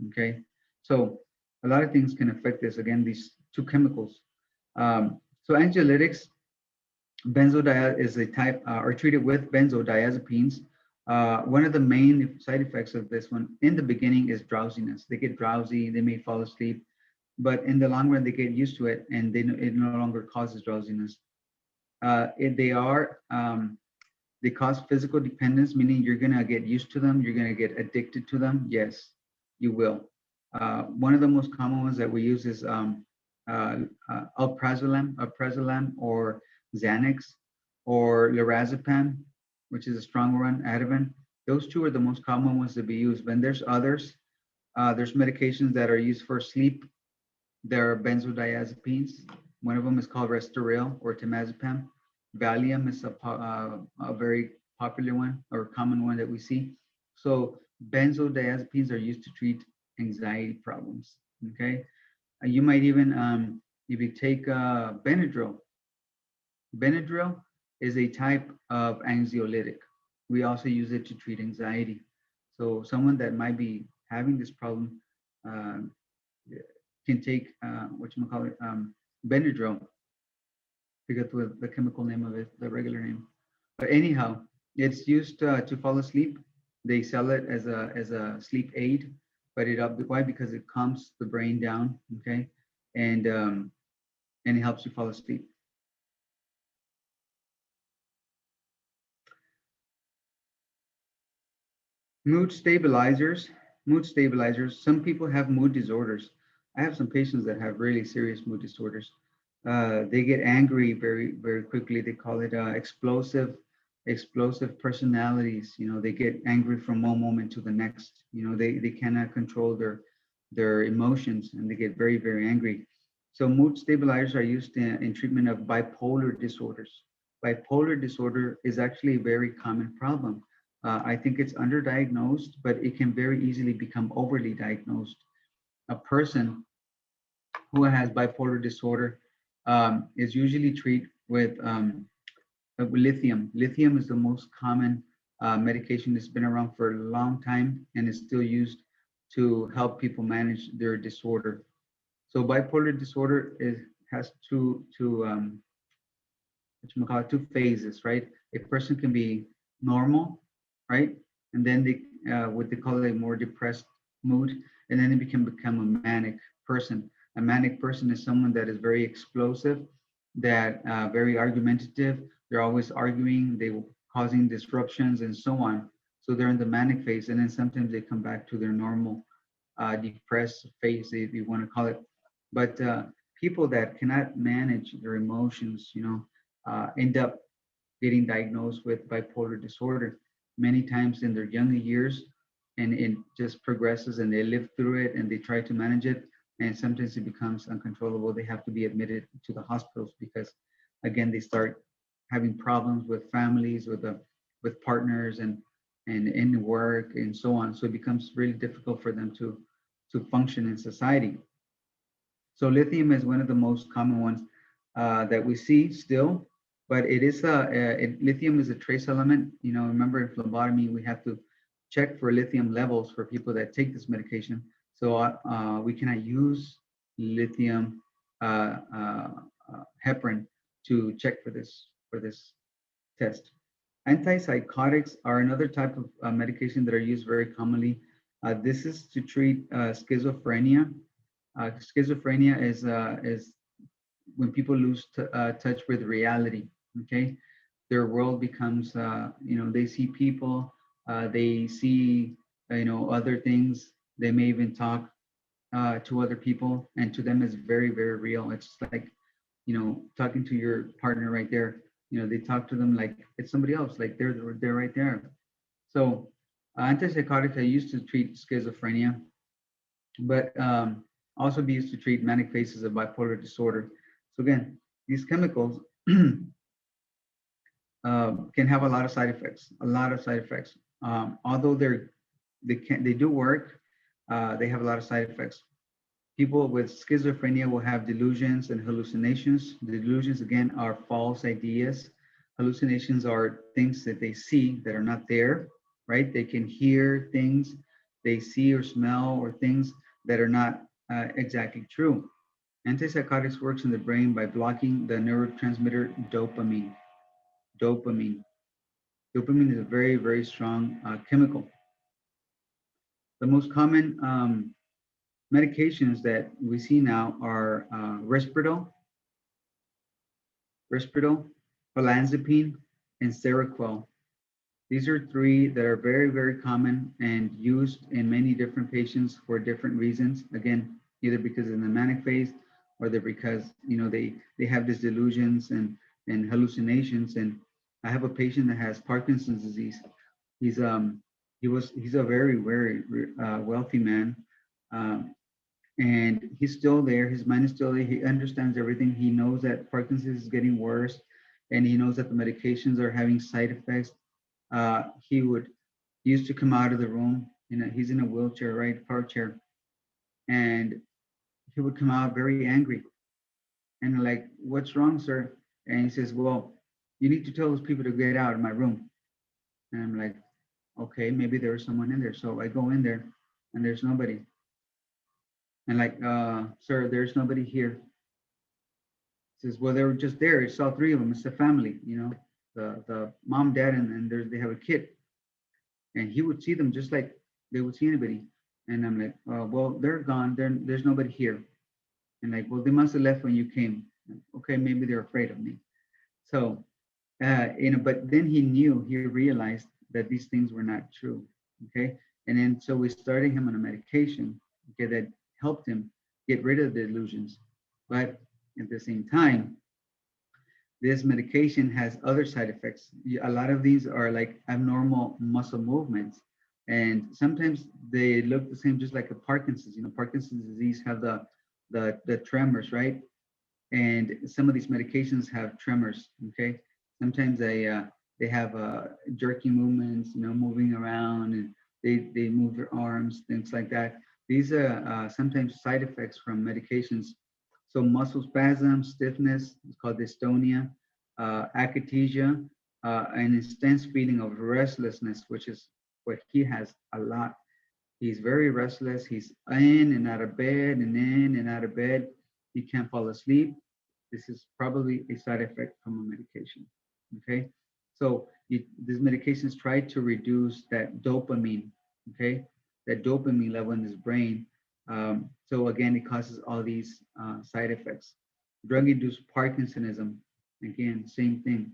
Speaker 1: Okay, so a lot of things can affect this. Again, these two chemicals. So anxiolytics, benzodiazepines is a type, are treated with benzodiazepines. One of the main side effects of this one in the beginning is drowsiness. They get drowsy, they may fall asleep, but in the long run, they get used to it, and it no longer causes drowsiness. They cause physical dependence, meaning you're gonna get used to them, you're gonna get addicted to them. Yes, you will. One of the most common ones that we use is alprazolam, or Xanax, or lorazepam, which is a stronger one, Ativan. Those two are the most common ones that we use. But there's others. There's medications that are used for sleep. There are benzodiazepines. One of them is called Restoril or temazepam. Valium is a very popular one or common one that we see. So benzodiazepines are used to treat anxiety problems. Okay, you might even, if you take Benadryl. Benadryl is a type of anxiolytic. We also use it to treat anxiety. So someone that might be having this problem um, can take Benadryl. Forget the chemical name of it, the regular name. But anyhow, it's used to fall asleep. They sell it as a sleep aid, but why? Because it calms the brain down, okay, and it helps you fall asleep. Mood stabilizers. Mood stabilizers. Some people have mood disorders. I have some patients that have really serious mood disorders. They get angry very, very quickly. They call it explosive personalities. They get angry from one moment to the next. They cannot control their emotions, and they get very, very angry. So mood stabilizers are used in treatment of bipolar disorders. Bipolar disorder is actually a very common problem. I think it's underdiagnosed, but it can very easily become overly diagnosed. A person who has bipolar disorder is usually treated with lithium. Lithium is the most common medication that's been around for a long time and is still used to help people manage their disorder. So bipolar disorder has two phases, right? A person can be normal, right? And then they what they call a more depressed mood, and then they can become a manic person. A manic person is someone that is very explosive, that very argumentative. They're always arguing, they causing disruptions and so on. So they're in the manic phase, and then sometimes they come back to their normal depressed phase, if you want to call it. But people that cannot manage their emotions, end up getting diagnosed with bipolar disorder many times in their younger years, and it just progresses and they live through it and they try to manage it, and sometimes it becomes uncontrollable. They have to be admitted to the hospitals because again they start having problems with families, with partners, and in work and so on. So it becomes really difficult for them to function in society. So lithium is one of the most common ones that we see still, but lithium is a trace element. Remember in phlebotomy, we have to check for lithium levels for people that take this medication. So we cannot use lithium heparin to check for this test. Antipsychotics are another type of medication that are used very commonly. This is to treat schizophrenia. Schizophrenia is when people lose touch with reality. Okay, their world becomes, they see people, they see, other things. They may even talk to other people, and to them it's very, very real. It's like, talking to your partner right there. They talk to them like it's somebody else, like they're right there. So antipsychotics are used to treat schizophrenia, but also be used to treat manic phases of bipolar disorder. So again, these chemicals can have a lot of side effects. A lot of side effects. Although they do work, they have a lot of side effects. People with schizophrenia will have delusions and hallucinations. Delusions, again, are false ideas. Hallucinations are things that they see that are not there, right? They can hear things, they see or smell, or things that are not exactly true. Antipsychotics works in the brain by blocking the neurotransmitter dopamine. Dopamine. Dopamine is a very, very strong chemical. The most common medications that we see now are Risperdal, olanzapine, and Seroquel. These are three that are very, very common and used in many different patients for different reasons. Again, either because in the manic phase, or they're because they have these delusions and hallucinations. And I have a patient that has Parkinson's disease. He's he's a very, very wealthy man. And he's still there. His mind is still there. He understands everything. He knows that Parkinson's is getting worse, and he knows that the medications are having side effects. He used to come out of the room. He's in a wheelchair, right, power chair, and he would come out very angry. And like, what's wrong, sir? And he says, well, you need to tell those people to get out of my room. And I'm like, okay, maybe there's someone in there. So I go in there, and there's nobody. And like, sir, there's nobody here. Says, well, they were just there. It's all three of them. It's a family, the mom, dad, and they have a kid. And he would see them just like they would see anybody. And I'm like, well, they're gone. There's nobody here. And like, well, they must have left when you came. Okay, maybe they're afraid of me. So, but then he realized that these things were not true. Okay. And then so we started him on a medication, okay, that helped him get rid of the delusions. But at the same time, this medication has other side effects. A lot of these are like abnormal muscle movements. And sometimes they look the same, just like a Parkinson's. Parkinson's disease have the tremors, right? And some of these medications have tremors, okay? Sometimes they have jerky movements, moving around, and they move their arms, things like that. These are sometimes side effects from medications. So muscle spasm, stiffness, it's called dystonia. akathisia, an intense feeling of restlessness, which is what he has a lot. He's very restless. He's in and out of bed and in and out of bed. He can't fall asleep. This is probably a side effect from a medication. Okay, so these medications try to reduce that dopamine. Okay, that dopamine level in his brain. So again, it causes all these side effects. Drug-induced Parkinsonism. Again, same thing.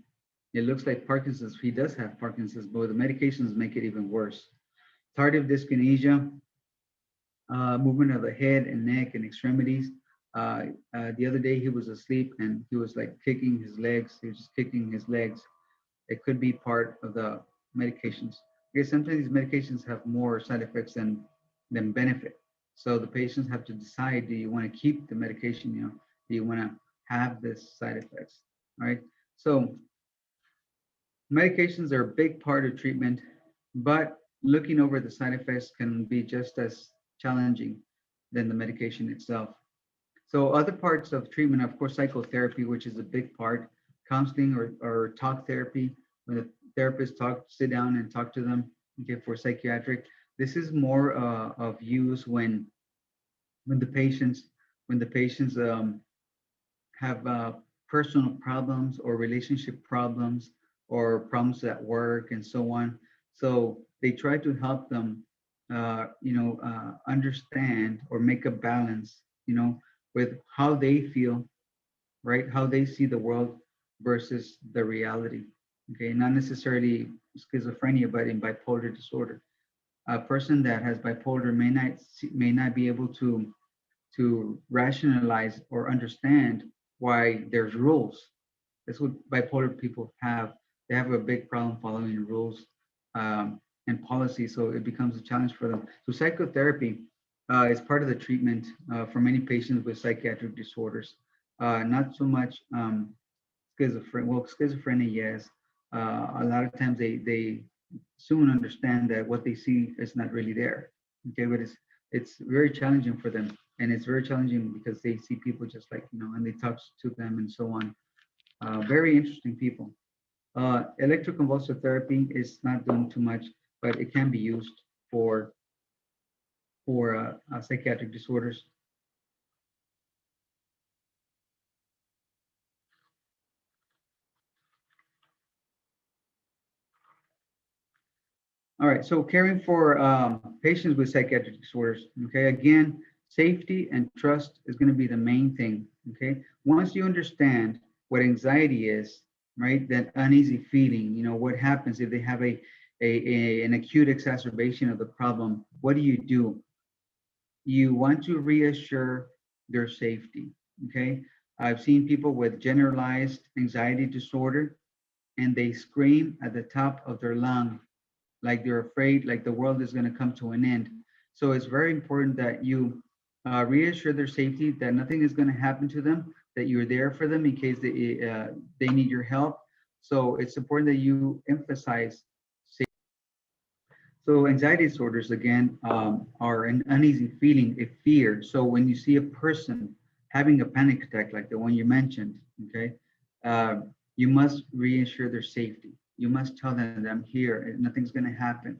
Speaker 1: It looks like Parkinson's. He does have Parkinson's, but the medications make it even worse. Tardive dyskinesia, movement of the head and neck and extremities. The other day he was asleep and he was like kicking his legs. He was just kicking his legs. It could be part of the medications. Because sometimes these medications have more side effects than benefit. So the patients have to decide, do you want to keep the medication? Do you want to have this side effects? All right. So medications are a big part of treatment, but looking over the side effects can be just as challenging than the medication itself. So other parts of treatment, of course, psychotherapy, which is a big part, counseling or talk therapy, when the therapist sit down and talk to them, okay, for psychiatric. This is more of use when the patients have personal problems or relationship problems or problems at work and so on. So they try to help them, understand or make a balance, with how they feel, right? How they see the world versus the reality. Okay, not necessarily schizophrenia, but in bipolar disorder. A person that has bipolar may not be able to rationalize or understand why there's rules. That's what bipolar people have. They have a big problem following rules and policy, so it becomes a challenge for them. So psychotherapy is part of the treatment for many patients with psychiatric disorders. Not so much schizophrenia. Well, schizophrenia, yes. A lot of times they soon understand that what they see is not really there. Okay, but it's very challenging for them, and it's very challenging because they see people just like and they talk to them and so on. Very interesting people. Electroconvulsive therapy is not doing too much, but it can be used for psychiatric disorders. All right, so caring for patients with psychiatric disorders, okay, again, safety and trust is going to be the main thing, okay? Once you understand what anxiety is, right, that uneasy feeling, what happens if they have an acute exacerbation of the problem, what do? You want to reassure their safety, okay? I've seen people with generalized anxiety disorder, and they scream at the top of their lung like they're afraid, like the world is going to come to an end. So it's very important that you reassure their safety, that nothing is going to happen to them, that you're there for them in case they need your help. So it's important that you emphasize safety. So anxiety disorders, again, are an uneasy feeling, a fear. So when you see a person having a panic attack like the one you mentioned, okay, you must reassure their safety. You must tell them that I'm here and nothing's going to happen.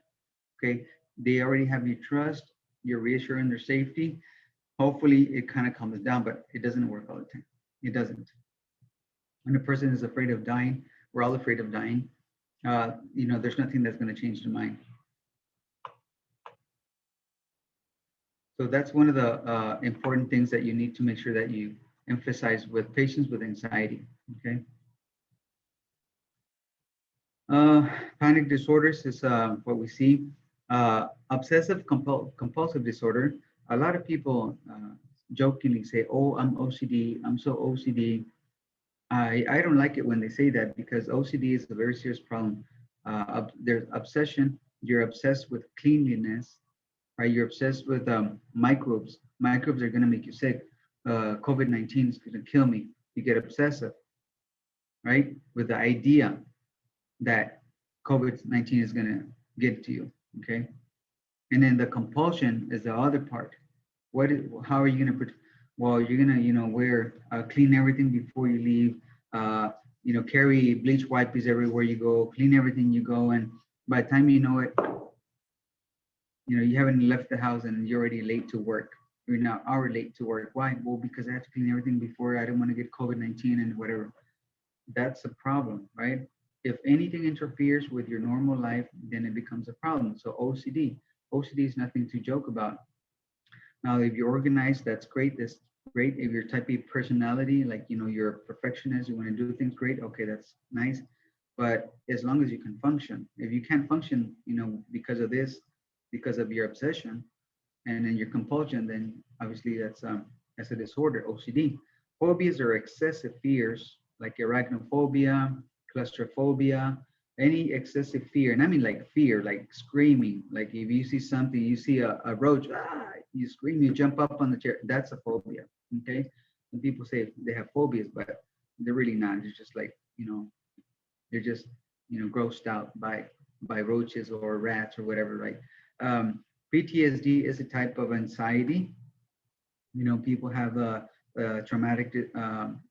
Speaker 1: Okay, they already have your trust. You're reassuring their safety. Hopefully, it kind of calms down, but it doesn't work all the time. It doesn't. When a person is afraid of dying, we're all afraid of dying. There's nothing that's going to change their mind. So that's one of the important things that you need to make sure that you emphasize with patients with anxiety. Okay. Panic disorders is what we see. Obsessive compulsive disorder. A lot of people jokingly say, "Oh, I'm OCD. I'm so OCD." I don't like it when they say that because OCD is a very serious problem. There's obsession. You're obsessed with cleanliness, right? You're obsessed with microbes. Microbes are going to make you sick. COVID-19 is going to kill me. You get obsessive, right? With the idea that COVID-19 is going to get to you, okay? And then the compulsion is the other part. How are you going to, well, you're going to, clean everything before you leave. carry bleach wipes everywhere you go, clean everything you go, and by the time you know it, you haven't left the house and you're already late to work. You're now an hour late to work. Why? Well, because I have to clean everything before. I don't want to get COVID-19 and whatever. That's a problem, right? If anything interferes with your normal life, then it becomes a problem. So OCD is nothing to joke about. Now, if you're organized, that's great. That's great. If you're type A personality, like, you're a perfectionist, you want to do things great, okay, that's nice. But as long as you can function, if you can't function, because of this, because of your obsession and then your compulsion, then obviously that's a disorder, OCD. Phobias are excessive fears like arachnophobia, claustrophobia, any excessive fear. And I mean like fear, like screaming. Like if you see something, you see a roach, you scream, you jump up on the chair. That's a phobia. Okay. And people say they have phobias, but they're really not. It's just like, they're just, grossed out by roaches or rats or whatever, right? PTSD is a type of anxiety. People have traumatic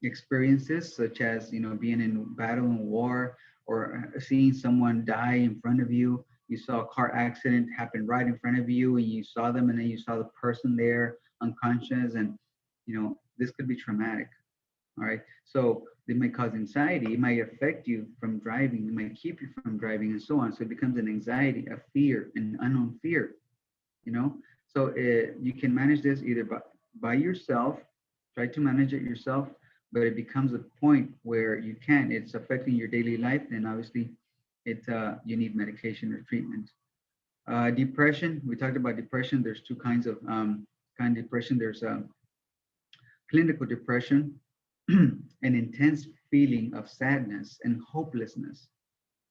Speaker 1: experiences, such as being in battle and war, or seeing someone die in front of you. You saw a car accident happen right in front of you, and you saw them, and then you saw the person there unconscious, and this could be traumatic. All right, so it might cause anxiety. It might affect you from driving. It might keep you from driving, and so on. So it becomes an anxiety, a fear, an unknown fear. So you can manage this either by yourself, try to manage it yourself, but it becomes a point where you can't, it's affecting your daily life, then obviously you need medication or treatment. Depression, we talked about depression. There's two kinds of depression. There's clinical depression, an intense feeling of sadness and hopelessness.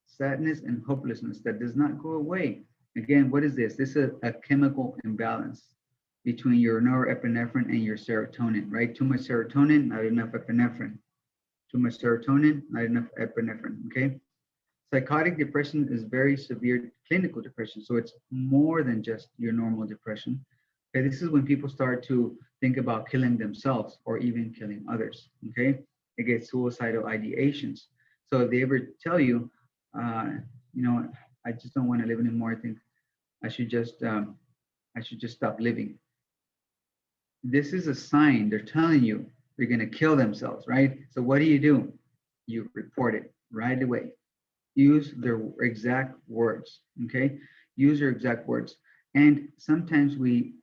Speaker 1: Sadness and hopelessness that does not go away. Again, what is this? This is a chemical imbalance between your norepinephrine and your serotonin, right? Too much serotonin, not enough epinephrine. Too much serotonin, not enough epinephrine, okay? Psychotic depression is very severe clinical depression. So it's more than just your normal depression. Okay, this is when people start to think about killing themselves or even killing others, okay? They get suicidal ideations. So if they ever tell you, I just don't want to live anymore. I think I should just stop living. This is a sign. They're telling you they're going to kill themselves, right? So what do? You report it right away. Use their exact words, okay? Use your exact words. And sometimes we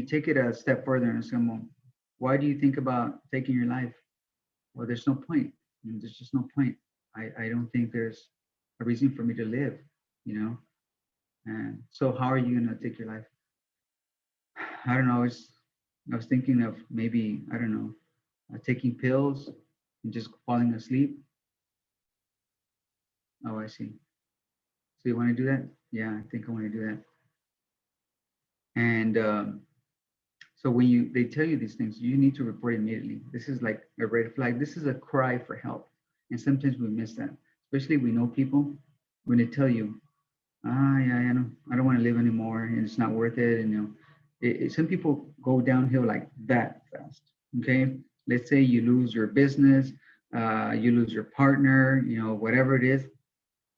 Speaker 1: take it a step further and say, well, why do you think about taking your life? Well, there's no point. There's just no point. I don't think there's a reason for me to live, And so how are you going to take your life? I don't know. I was thinking of maybe, I don't know, taking pills and just falling asleep. Oh, I see. So you want to do that? Yeah, I think I want to do that. And so when they tell you these things, you need to report immediately. This is like a red flag. This is a cry for help. And sometimes we miss that, especially we know people when they tell you, yeah, I don't want to live anymore, and it's not worth it. And some people go downhill like that fast. Okay, let's say you lose your business, you lose your partner, whatever it is,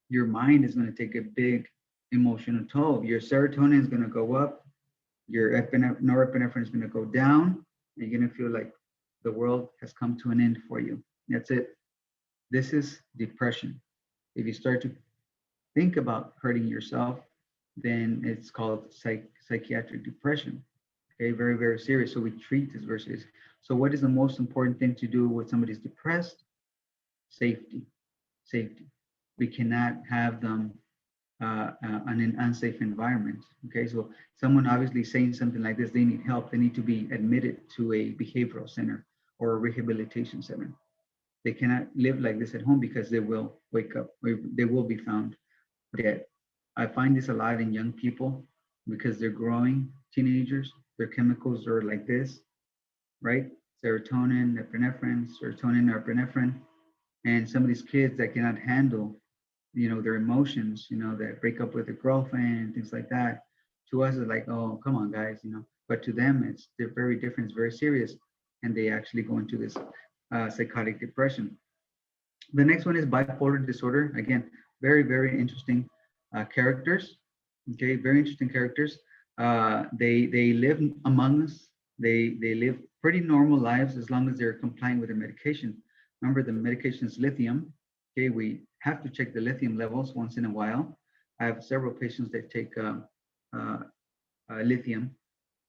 Speaker 1: your mind is going to take a big emotional toll. Your serotonin is going to go up, your norepinephrine is going to go down, and you're going to feel like the world has come to an end for you. That's it. This is depression. If you start to think about hurting yourself, then it's called psychiatric depression. Okay, very, very serious. So we treat this very serious. So what is the most important thing to do when somebody's depressed? Safety. We cannot have them in an unsafe environment. Okay, so someone obviously saying something like this, they need help. They need to be admitted to a behavioral center or a rehabilitation center. They cannot live like this at home because they will wake up, or they will be found dead. I find this a lot in young people because they're growing teenagers. Their chemicals are like this, right? Serotonin, epinephrine. And some of these kids that cannot handle, their emotions, that break up with a girlfriend and things like that. To us, it's like, oh, come on, guys, But to them, they're very different, it's very serious, and they actually go into this psychotic depression. The next one is bipolar disorder. Again, very, very interesting characters. Okay, very interesting characters. They live among us. They live pretty normal lives as long as they're compliant with their medication. Remember, the medication is lithium. Okay, we have to check the lithium levels once in a while. I have several patients that take uh, lithium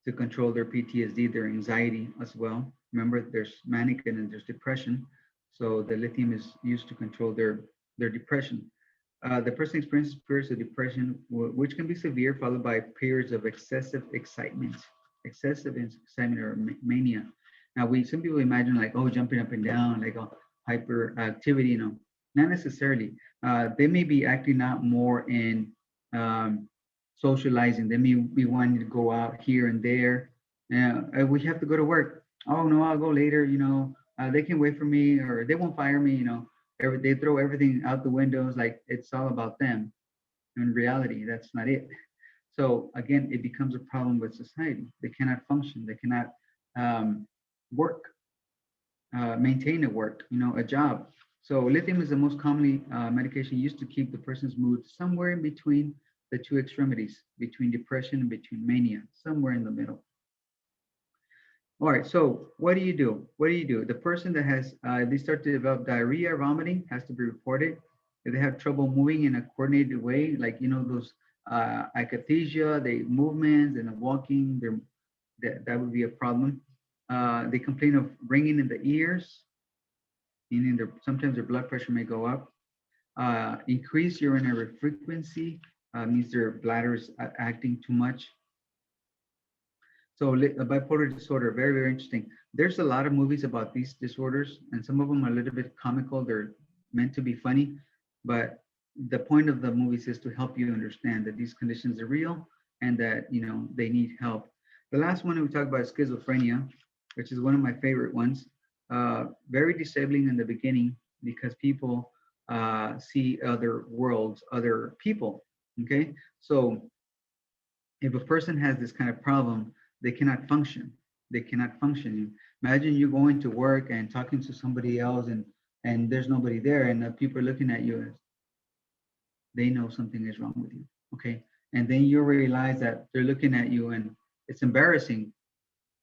Speaker 1: to control their PTSD, their anxiety as well. Remember, there's manic and then there's depression. So the lithium is used to control their depression. The person experiences periods of depression, which can be severe, followed by periods of excessive excitement or mania. Now, some people imagine like, oh, jumping up and down, like oh, hyperactivity, not necessarily. They may be acting out more in socializing. They may be wanting to go out here and there. We have to go to work. Oh no, I'll go later. They can wait for me, or they won't fire me. They throw everything out the windows like it's all about them. In reality, that's not it. So again, it becomes a problem with society. They cannot function. They cannot work, maintain a work, a job. So lithium is the most commonly medication used to keep the person's mood somewhere in between the two extremities, between depression and between mania, somewhere in the middle. All right, so what do you do? What do you do? The person that has, they start to develop diarrhea, vomiting, has to be reported. If they have trouble moving in a coordinated way, like, those akathisia, the movements and the walking, that would be a problem. They complain of ringing in the ears, meaning sometimes their blood pressure may go up. Increased urinary frequency means their bladder is acting too much. So bipolar disorder, very, very interesting. There's a lot of movies about these disorders, and some of them are a little bit comical. They're meant to be funny, but the point of the movies is to help you understand that these conditions are real and that, they need help. The last one we talk about is schizophrenia, which is one of my favorite ones. Very disabling in the beginning because people see other worlds, other people, okay? So if a person has this kind of problem, they cannot function. They cannot function. Imagine you going to work and talking to somebody else and there's nobody there and people are looking at you as they know something is wrong with you, okay? And then you realize that they're looking at you and it's embarrassing.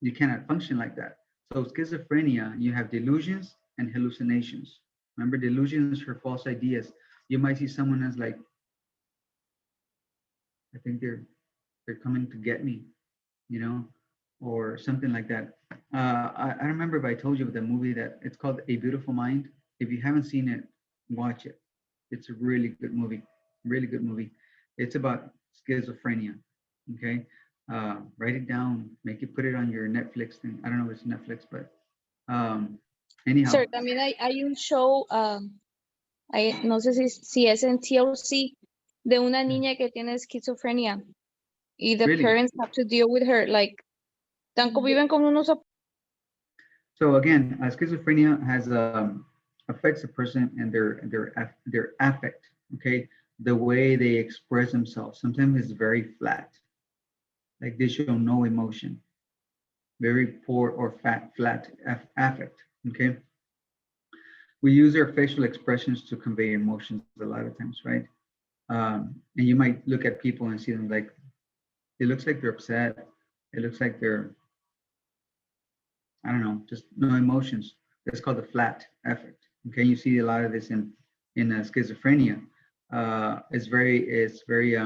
Speaker 1: You cannot function like that. So schizophrenia, you have delusions and hallucinations. Remember, delusions are false ideas. You might see someone as like, I think they're coming to get me, or something like that. I remember if I told you about the movie that it's called A Beautiful Mind. If you haven't seen it, watch it. It's a really good movie, really good movie. It's about schizophrenia, okay? Write it down, put it on your Netflix thing. I don't know if it's Netflix, but anyhow.
Speaker 2: Sir, también hay un show, no sé si es en TLC, de una niña que tiene esquizofrenia y the
Speaker 1: Really?
Speaker 2: parents have to deal with her, like, viven con unos.
Speaker 1: So again, schizophrenia has affects a person and their affect, okay? The way they express themselves. Sometimes it's very flat, like they show no emotion, very poor or flat affect, okay? We use our facial expressions to convey emotions a lot of times, right? And you might look at people and see them like, it looks like they're upset. It looks like they're, I don't know, just no emotions. That's called the flat affect. Okay, you see a lot of this in schizophrenia. It's very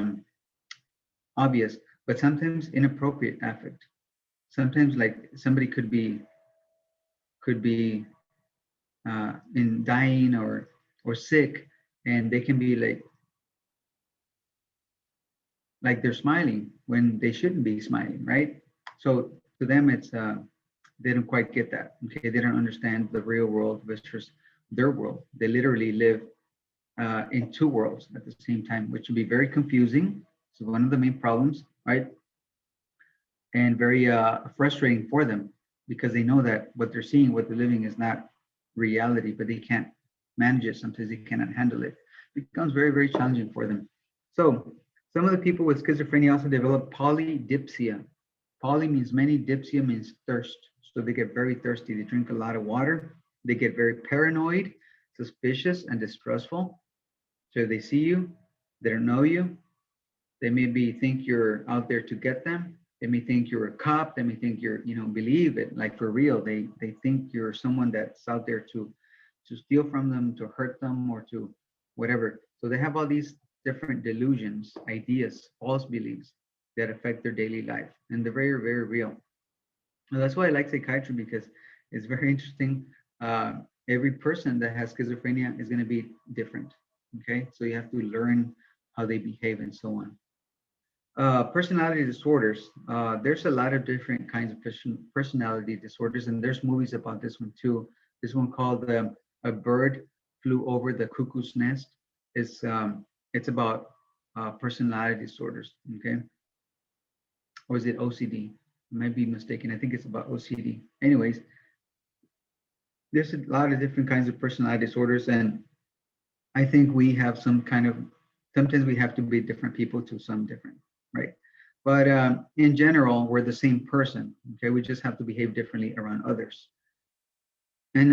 Speaker 1: obvious, but sometimes inappropriate affect. Sometimes like somebody could be in dying or sick, and they can be like they're smiling when they shouldn't be smiling, right? So to them, it's they don't quite get that. Okay, they don't understand the real world versus their world. They literally live in two worlds at the same time, which would be very confusing. So one of the main problems, right? And very frustrating for them because they know that what they're seeing, what they're living is not reality, but they can't manage it. Sometimes they cannot handle it. It becomes very, very challenging for them. So some of the people with schizophrenia also develop polydipsia. Poly means many, dipsia means thirst. So they get very thirsty. They drink a lot of water. They get very paranoid. suspicious and distrustful. So if they see you, they don't know you, they maybe think you're out there to get them. They may think you're a cop. They may think you're, believe it, like for real. They think you're someone that's out there to steal from them, to hurt them, or to whatever. So they have all these different delusions, ideas, false beliefs that affect their daily life, and they're very, very real. And that's why I like psychiatry, because it's very interesting. Every person that has schizophrenia is going to be different. Okay, so you have to learn how they behave and so on. Personality disorders. There's a lot of different kinds of personality disorders, and there's movies about this one too. This one called "A Bird Flew Over the Cuckoo's Nest." It's about personality disorders. Okay, or is it OCD? I might be mistaken. I think it's about OCD. Anyways, there's a lot of different kinds of personality disorders, and I think we have some kind of. Sometimes we have to be different people to some different. Right. But in general, we're the same person. Okay. We just have to behave differently around others. And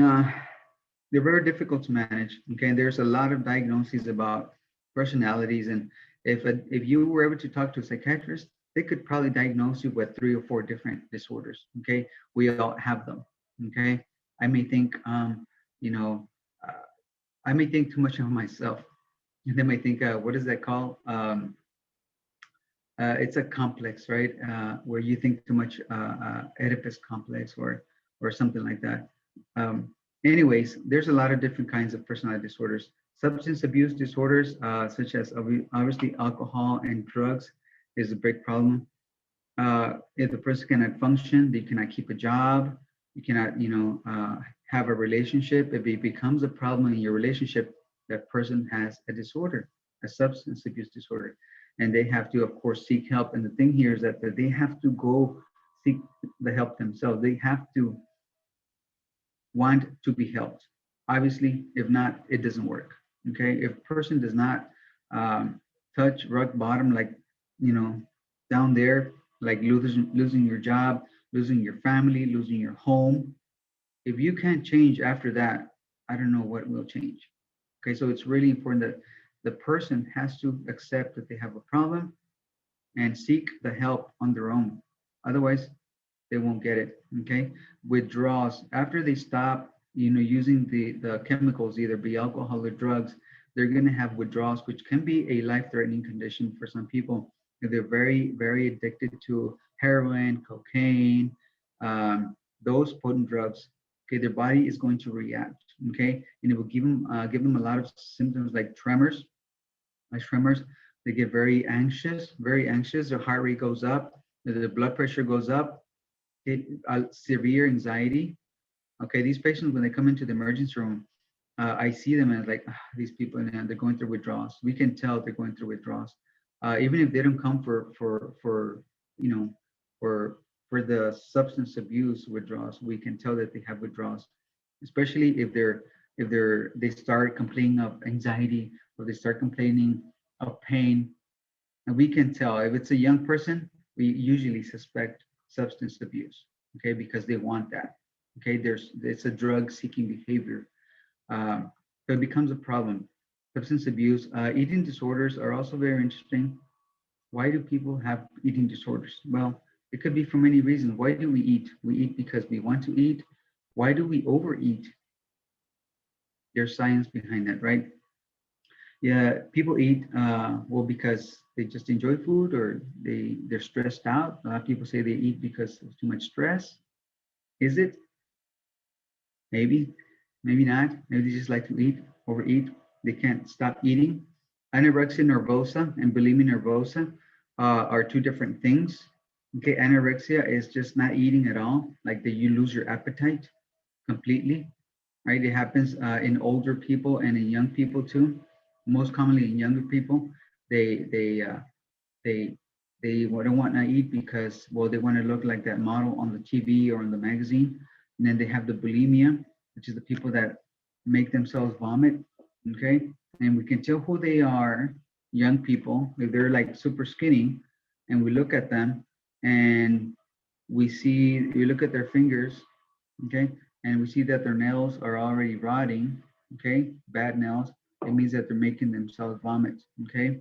Speaker 1: they're very difficult to manage. Okay. And there's a lot of diagnoses about personalities. And if you were able to talk to a psychiatrist, they could probably diagnose you with 3 or 4 different disorders. Okay. We all have them. Okay. I may think, you know, I may think too much of myself. And they may think, what is that called? It's a complex, right? Where you think too much, Oedipus complex or something like that. Anyways, there's a lot of different kinds of personality disorders. Substance abuse disorders, such as obviously alcohol and drugs, is a big problem. If the person cannot function, they cannot keep a job, you cannot, have a relationship. If it becomes a problem in your relationship, that person has a disorder, a substance abuse disorder. And they have to, of course, seek help. And the thing here is that they have to go seek the help themselves. They have to want to be helped. Obviously, if not, it doesn't work. Okay, if a person does not touch rock bottom, like down there, like losing your job, losing your family, losing your home, if you can't change after that, I don't know what will change. Okay, so it's really important that the person has to accept that they have a problem and seek the help on their own. Otherwise, they won't get it. Okay, withdrawals after they stop, using the chemicals, either be alcohol or drugs, they're going to have withdrawals, which can be a life-threatening condition for some people if they're very, very addicted to heroin, cocaine, those potent drugs. Okay, their body is going to react. Okay, and it will give them a lot of symptoms like tremors. They get very anxious. Their heart rate goes up, the blood pressure goes up, severe anxiety. Okay, these patients, when they come into the emergency room, I see them as like, these people, and they're going through withdrawals. We can tell they're going through withdrawals. Even if they don't come for the substance abuse withdrawals, we can tell that they have withdrawals, especially if they start complaining of anxiety, or they start complaining of pain. And we can tell if it's a young person, we usually suspect substance abuse, okay, because they want that. Okay, it's a drug seeking behavior. So it becomes a problem. Substance abuse, eating disorders are also very interesting. Why do people have eating disorders? Well, it could be for many reasons. Why do we eat? We eat because we want to eat. Why do we overeat? There's science behind that, right? Yeah, people eat well because they just enjoy food, or they're stressed out. A lot of people say they eat because of too much stress. Is it? Maybe, maybe not. Maybe they just like to eat, overeat. They can't stop eating. Anorexia nervosa and bulimia nervosa are 2 different things. Okay, anorexia is just not eating at all, like that you lose your appetite completely, right? It happens in older people and in young people too. Most commonly in younger people, they don't want to eat because, well, they want to look like that model on the TV or in the magazine. And then they have the bulimia, which is the people that make themselves vomit. Okay, and we can tell who they are. Young people, if they're like super skinny, and we look at them, and we look at their fingers, okay, and we see that their nails are already rotting. okay, bad nails, it means that they're making themselves vomit, okay?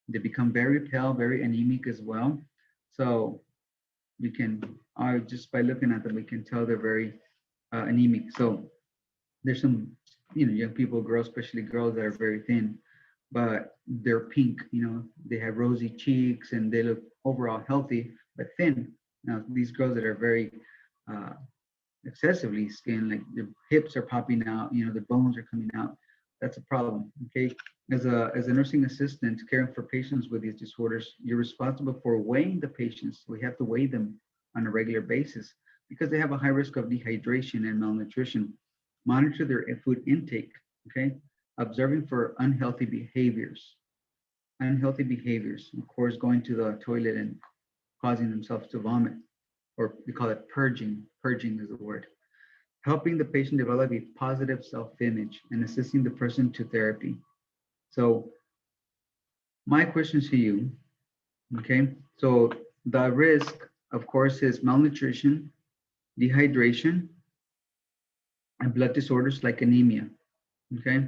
Speaker 1: They become very pale, very anemic as well. So we can, just by looking at them, we can tell they're very anemic. So there's some, young people, girls, especially girls that are very thin, but they're pink, they have rosy cheeks and they look overall healthy, but thin. Now, these girls that are very uh, excessively skin, like their hips are popping out, the bones are coming out. That's a problem. Okay. As a nursing assistant caring for patients with these disorders, you're responsible for weighing the patients. We have to weigh them on a regular basis because they have a high risk of dehydration and malnutrition. Monitor their food intake. Okay. Observing for unhealthy behaviors. Unhealthy behaviors, of course, going to the toilet and causing themselves to vomit, or we call it purging. Purging is the word. Helping the patient develop a positive self-image and assisting the person to therapy. So my question to you, okay? So the risk, of course, is malnutrition, dehydration, and blood disorders like anemia, okay?